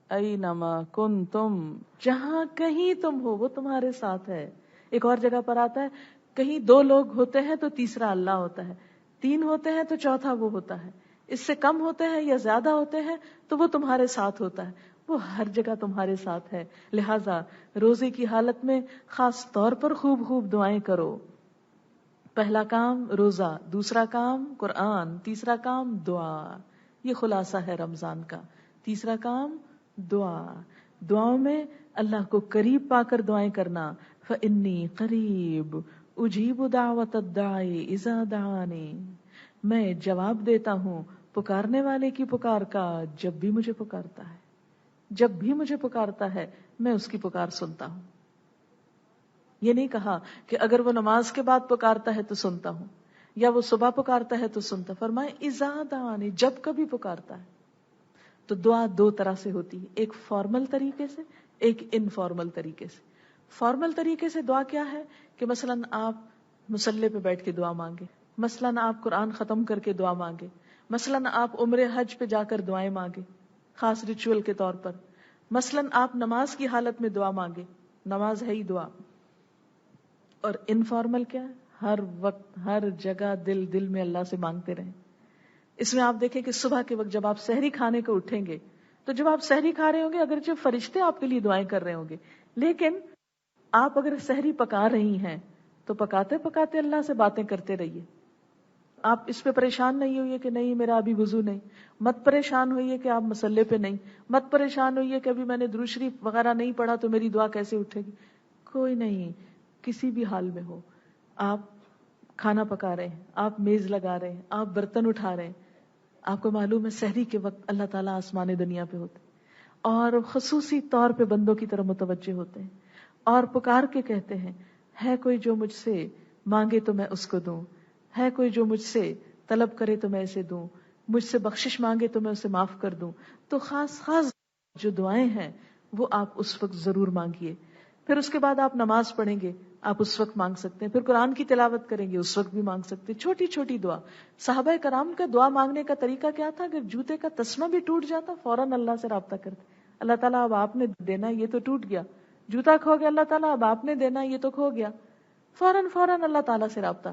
Speaker 1: أَيْنَمَا كُنْتُمْ، جہاں کہیں تم ہو وہ تمہارے ساتھ ہے. ایک اور جگہ پر آتا ہے کہیں 2 لوگ ہوتے ہیں تو تیسرا اللہ ہوتا ہے، 3 ہوتے ہیں تو چوتھا وہ ہوتا ہے، اس سے کم ہوتے ہیں یا زیادہ ہوتے ہیں تو وہ تمہارے ساتھ ہوتا ہے. وہ ہر جگہ تمہارے ساتھ ہے. لہٰذا روزے کی حالت میں خاص طور پر خوب خوب دعائیں کرو. پہلا کام روزہ، دوسرا کام قرآن، تیسرا کام دعا. یہ خلاصہ ہے رمضان کا. تیسرا کام دعا. دعاؤں میں اللہ کو قریب پا کر دعائیں کرنا. فَإِنِّي قَرِيبٌ أُجِيبُ دَعْوَةَ الدَّاعِ إِذَا دَعَانِ، میں جواب دیتا ہوں پکارنے والے کی پکار کا جب بھی مجھے پکارتا ہے. جب بھی مجھے پکارتا ہے میں اس کی پکار سنتا ہوں. یہ نہیں کہا کہ اگر وہ نماز کے بعد پکارتا ہے تو سنتا ہوں، یا وہ صبح پکارتا ہے تو سنتا. فرمائے اذا دعانی، جب کبھی پکارتا ہے. تو دعا دو طرح سے ہوتی ہے، ایک فارمل طریقے سے، ایک انفارمل طریقے سے. فارمل طریقے سے دعا کیا ہے کہ مثلاً آپ مصلی پہ بیٹھ کے دعا مانگے، مثلاً آپ قرآن ختم کر کے دعا مانگے، مثلاً آپ عمرے حج پہ جا کر دعائیں مانگے خاص ریچول کے طور پر، مثلاً آپ نماز کی حالت میں دعا مانگے، نماز ہے ہی دعا. اور انفارمل کیا ہے؟ ہر وقت ہر جگہ دل دل میں اللہ سے مانگتے رہیں. اس میں آپ دیکھیں کہ صبح کے وقت جب آپ سحری کھانے کو اٹھیں گے تو جب آپ سحری کھا رہے ہوں گے اگرچہ فرشتے آپ کے لیے دعائیں کر رہے ہوں گے، لیکن آپ اگر سحری پکا رہی ہیں تو پکاتے پکاتے اللہ سے باتیں کرتے رہیے. آپ اس پہ پریشان نہیں ہوئیے کہ نہیں میرا ابھی وضو نہیں، مت پریشان ہوئیے کہ آپ مصلی پہ نہیں، مت پریشان ہوئیے کہ ابھی میں نے درود شریف وغیرہ نہیں پڑھا تو میری دعا کیسے اٹھے گی. کوئی نہیں، کسی بھی حال میں ہو، آپ کھانا پکا رہے ہیں، آپ میز لگا رہے ہیں، آپ برتن اٹھا رہے ہیں، آپ کو معلوم ہے سحری کے وقت اللہ تعالیٰ آسمان دنیا پہ ہوتے اور خصوصی طور پہ بندوں کی طرف متوجہ ہوتے ہیں اور پکار کے کہتے ہیں ہے کوئی جو مجھ سے مانگے تو میں اس کو دوں، ہے کوئی جو مجھ سے طلب کرے تو میں اسے دوں، مجھ سے بخشش مانگے تو میں اسے معاف کر دوں. تو خاص خاص جو دعائیں ہیں وہ آپ اس وقت ضرور مانگیے. پھر اس کے بعد آپ نماز پڑھیں گے، آپ اس وقت مانگ سکتے ہیں. پھر قرآن کی تلاوت کریں گے، اس وقت بھی مانگ سکتے ہیں. چھوٹی چھوٹی دعا. صحابہ کرام کا دعا مانگنے کا طریقہ کیا تھا؟ اگر جوتے کا تسمہ بھی ٹوٹ جاتا فوراً اللہ سے رابطہ کرتے، اللہ تعالیٰ اب آپ نے دینا، یہ تو ٹوٹ گیا. جوتا کھو گیا، اللہ تعالیٰ اب آپ نے دینا، یہ تو کھو گیا. فوراً فوراً اللہ تعالیٰ سے رابطہ.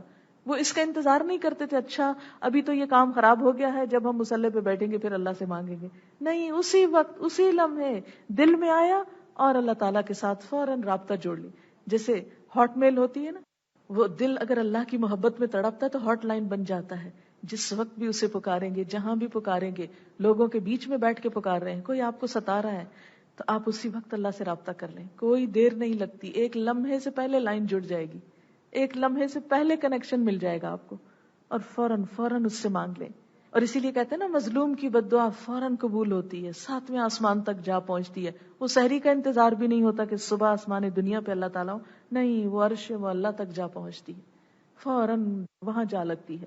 Speaker 1: وہ اس کا انتظار نہیں کرتے تھے اچھا ابھی تو یہ کام خراب ہو گیا ہے جب ہم مصلی پہ بیٹھیں گے پھر اللہ سے مانگیں گے. نہیں، اسی وقت اسی لمحے دل میں آیا اور اللہ تعالیٰ کے ساتھ فوراً رابطہ جوڑ لی. جیسے ہاٹ میل ہوتی ہے نا، وہ دل اگر اللہ کی محبت میں تڑپتا ہے تو ہاٹ لائن بن جاتا ہے. جس وقت بھی اسے پکاریں گے، جہاں بھی پکاریں گے، لوگوں کے بیچ میں بیٹھ کے پکار رہے ہیں، کوئی آپ کو ستا رہا ہے تو آپ اسی وقت اللہ سے رابطہ کر لیں. کوئی دیر نہیں لگتی، ایک لمحے سے پہلے لائن جڑ جائے گی، ایک لمحے سے پہلے کنیکشن مل جائے گا آپ کو اور فوراً فوراً اس سے مانگ لیں. اور اسی لیے کہتے ہیں نا مظلوم کی بد دعا فوراً قبول ہوتی ہے، 7ویں آسمان تک جا پہنچتی ہے. وہ سحری کا انتظار بھی نہیں ہوتا کہ صبح آسمان دنیا پہ اللہ تعالیٰ ہو، نہیں، وہ عرش وہ اللہ تک جا پہنچتی ہے، فوراً وہاں جا لگتی ہے.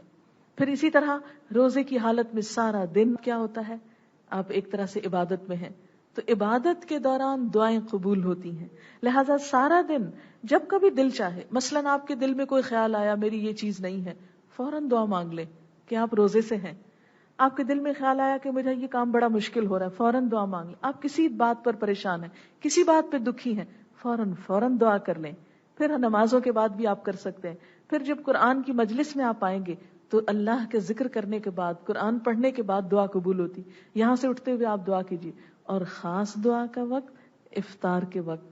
Speaker 1: پھر اسی طرح روزے کی حالت میں سارا دن کیا ہوتا ہے؟ آپ ایک طرح سے عبادت میں ہیں تو عبادت کے دوران دعائیں قبول ہوتی ہیں. لہٰذا سارا دن جب کبھی دل چاہے، مثلاً آپ کے دل میں کوئی خیال آیا میری یہ چیز نہیں ہے، فوراً دعا مانگ لیں کہ آپ روزے سے ہیں. آپ کے دل میں خیال آیا کہ مجھے یہ کام بڑا مشکل ہو رہا ہے، فوراً دعا مانگ لیں. آپ کسی بات پر پریشان ہیں، کسی بات پہ دکھی ہیں، فوراً فوراً دعا کر لیں. پھر نمازوں کے بعد بھی آپ کر سکتے ہیں. پھر جب قرآن کی مجلس میں آپ آئیں گے تو اللہ کے ذکر کرنے کے بعد، قرآن پڑھنے کے بعد دعا قبول ہوتی. یہاں سے اٹھتے ہوئے آپ دعا کیجیے. اور خاص دعا کا وقت افطار کے وقت.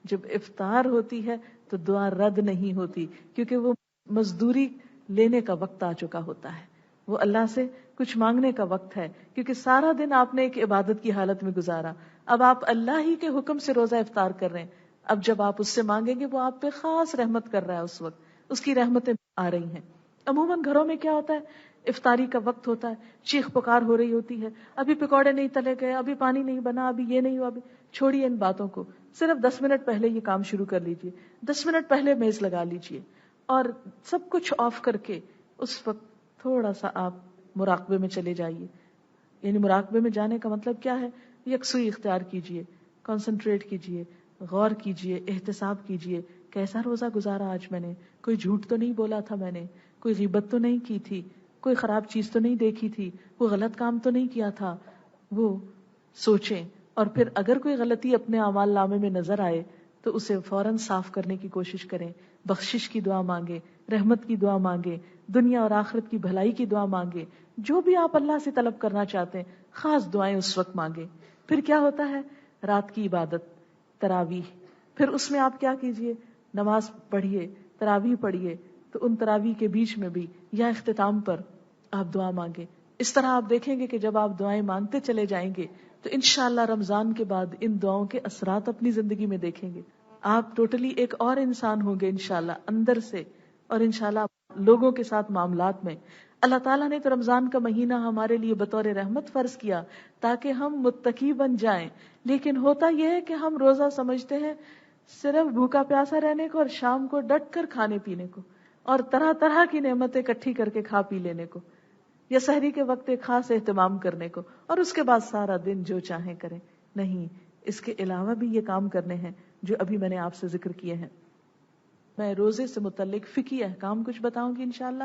Speaker 1: جب افطار ہوتی ہے تو دعا رد نہیں ہوتی کیونکہ وہ مزدوری لینے کا وقت آ چکا ہوتا ہے، وہ اللہ سے کچھ مانگنے کا وقت ہے کیونکہ سارا دن آپ نے ایک عبادت کی حالت میں گزارا. اب آپ اللہ ہی کے حکم سے روزہ افطار کر رہے ہیں. اب جب آپ اس سے مانگیں گے وہ آپ پہ خاص رحمت کر رہا ہے، اس وقت اس کی رحمتیں آ رہی ہیں. عموماً گھروں میں کیا ہوتا ہے، افطاری کا وقت ہوتا ہے، چیخ پکار ہو رہی ہوتی ہے، ابھی پکوڑے نہیں تلے گئے، ابھی پانی نہیں بنا، ابھی یہ نہیں ہوا. ابھی چھوڑیے ان باتوں کو، صرف 10 منٹ پہلے یہ کام شروع کر لیجئے، 10 منٹ پہلے میز لگا لیجئے اور سب کچھ آف کر کے اس وقت تھوڑا سا آپ مراقبے میں چلے جائیے. یعنی مراقبے میں جانے کا مطلب کیا ہے؟ یکسوئی اختیار کیجئے، کنسنٹریٹ کیجئے، غور کیجئے، احتساب کیجئے. کیسا روزہ گزارا آج میں نے؟ کوئی جھوٹ تو نہیں بولا تھا میں نے؟ کوئی غیبت تو نہیں کی تھی؟ کوئی خراب چیز تو نہیں دیکھی تھی؟ کوئی غلط کام تو نہیں کیا تھا؟ وہ سوچیں اور پھر اگر کوئی غلطی اپنے اعمال نامے میں نظر آئے تو اسے فوراً صاف کرنے کی کوشش کریں. بخشش کی دعا مانگے، رحمت کی دعا مانگے، دنیا اور آخرت کی بھلائی کی دعا مانگے. جو بھی آپ اللہ سے طلب کرنا چاہتے ہیں خاص دعائیں اس وقت مانگے. پھر کیا ہوتا ہے؟ رات کی عبادت، تراویح. پھر اس میں آپ کیا کیجئے؟ نماز پڑھیے، تراویح پڑھیے. تو ان تراویح کے بیچ میں بھی یا اختتام پر آپ دعا مانگے. اس طرح آپ دیکھیں گے کہ جب آپ دعائیں مانگتے چلے جائیں گے تو انشاءاللہ رمضان کے بعد ان دعاؤں کے اثرات اپنی زندگی میں دیکھیں گے. آپ ٹوٹلی ایک اور انسان ہوں گے انشاءاللہ اندر سے، اور انشاءاللہ لوگوں کے ساتھ معاملات میں. اللہ تعالیٰ نے تو رمضان کا مہینہ ہمارے لیے بطور رحمت فرض کیا تاکہ ہم متقی بن جائیں. لیکن ہوتا یہ ہے کہ ہم روزہ سمجھتے ہیں صرف بھوکا پیاسا رہنے کو اور شام کو ڈٹ کر کھانے پینے کو. اور طرح طرح کی نعمتیں اکٹھی کر کے کھا پی لینے کو، یا سحری کے وقت ایک خاص اہتمام کرنے کو، اور اس کے بعد سارا دن جو چاہیں کریں. نہیں، اس کے علاوہ بھی یہ کام کرنے ہیں جو ابھی میں نے آپ سے ذکر کیے ہیں. میں روزے سے متعلق فقہی احکام کچھ بتاؤں گی انشاءاللہ،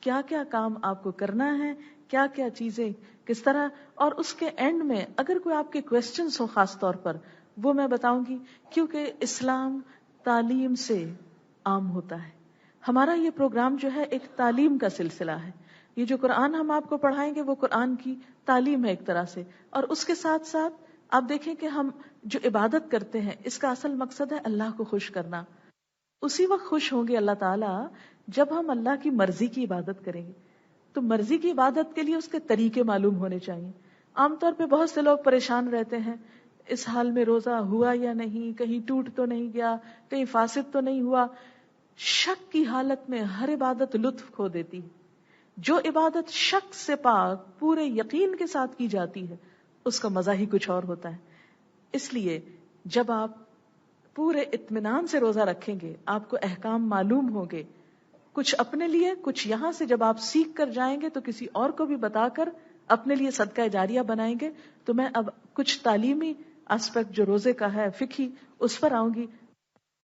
Speaker 1: کیا کیا کام آپ کو کرنا ہے، کیا کیا چیزیں کس طرح، اور اس کے اینڈ میں اگر کوئی آپ کے کویسچنز ہو خاص طور پر وہ میں بتاؤں گی، کیونکہ اسلام تعلیم سے عام ہوتا ہے. ہمارا یہ پروگرام جو ہے ایک تعلیم کا سلسلہ ہے. یہ جو قرآن ہم آپ کو پڑھائیں گے وہ قرآن کی تعلیم ہے ایک طرح سے، اور اس کے ساتھ ساتھ آپ دیکھیں کہ ہم جو عبادت کرتے ہیں اس کا اصل مقصد ہے اللہ کو خوش کرنا. اسی وقت خوش ہوں گے اللہ تعالیٰ جب ہم اللہ کی مرضی کی عبادت کریں گے. تو مرضی کی عبادت کے لیے اس کے طریقے معلوم ہونے چاہیے. عام طور پہ بہت سے لوگ پریشان رہتے ہیں اس حال میں روزہ ہوا یا نہیں، کہیں ٹوٹ تو نہیں گیا، کہیں فاسد تو نہیں ہوا. شک کی حالت میں ہر عبادت لطف کھو دیتی ہے. جو عبادت شک سے پاک پورے یقین کے ساتھ کی جاتی ہے اس کا مزہ ہی کچھ اور ہوتا ہے. اس لیے جب آپ پورے اطمینان سے روزہ رکھیں گے، آپ کو احکام معلوم ہوں گے، کچھ اپنے لیے، کچھ یہاں سے جب آپ سیکھ کر جائیں گے تو کسی اور کو بھی بتا کر اپنے لیے صدقہ جاریہ بنائیں گے. تو میں اب کچھ تعلیمی اسپیکٹ جو روزے کا ہے فقہی اس پر آؤں گی.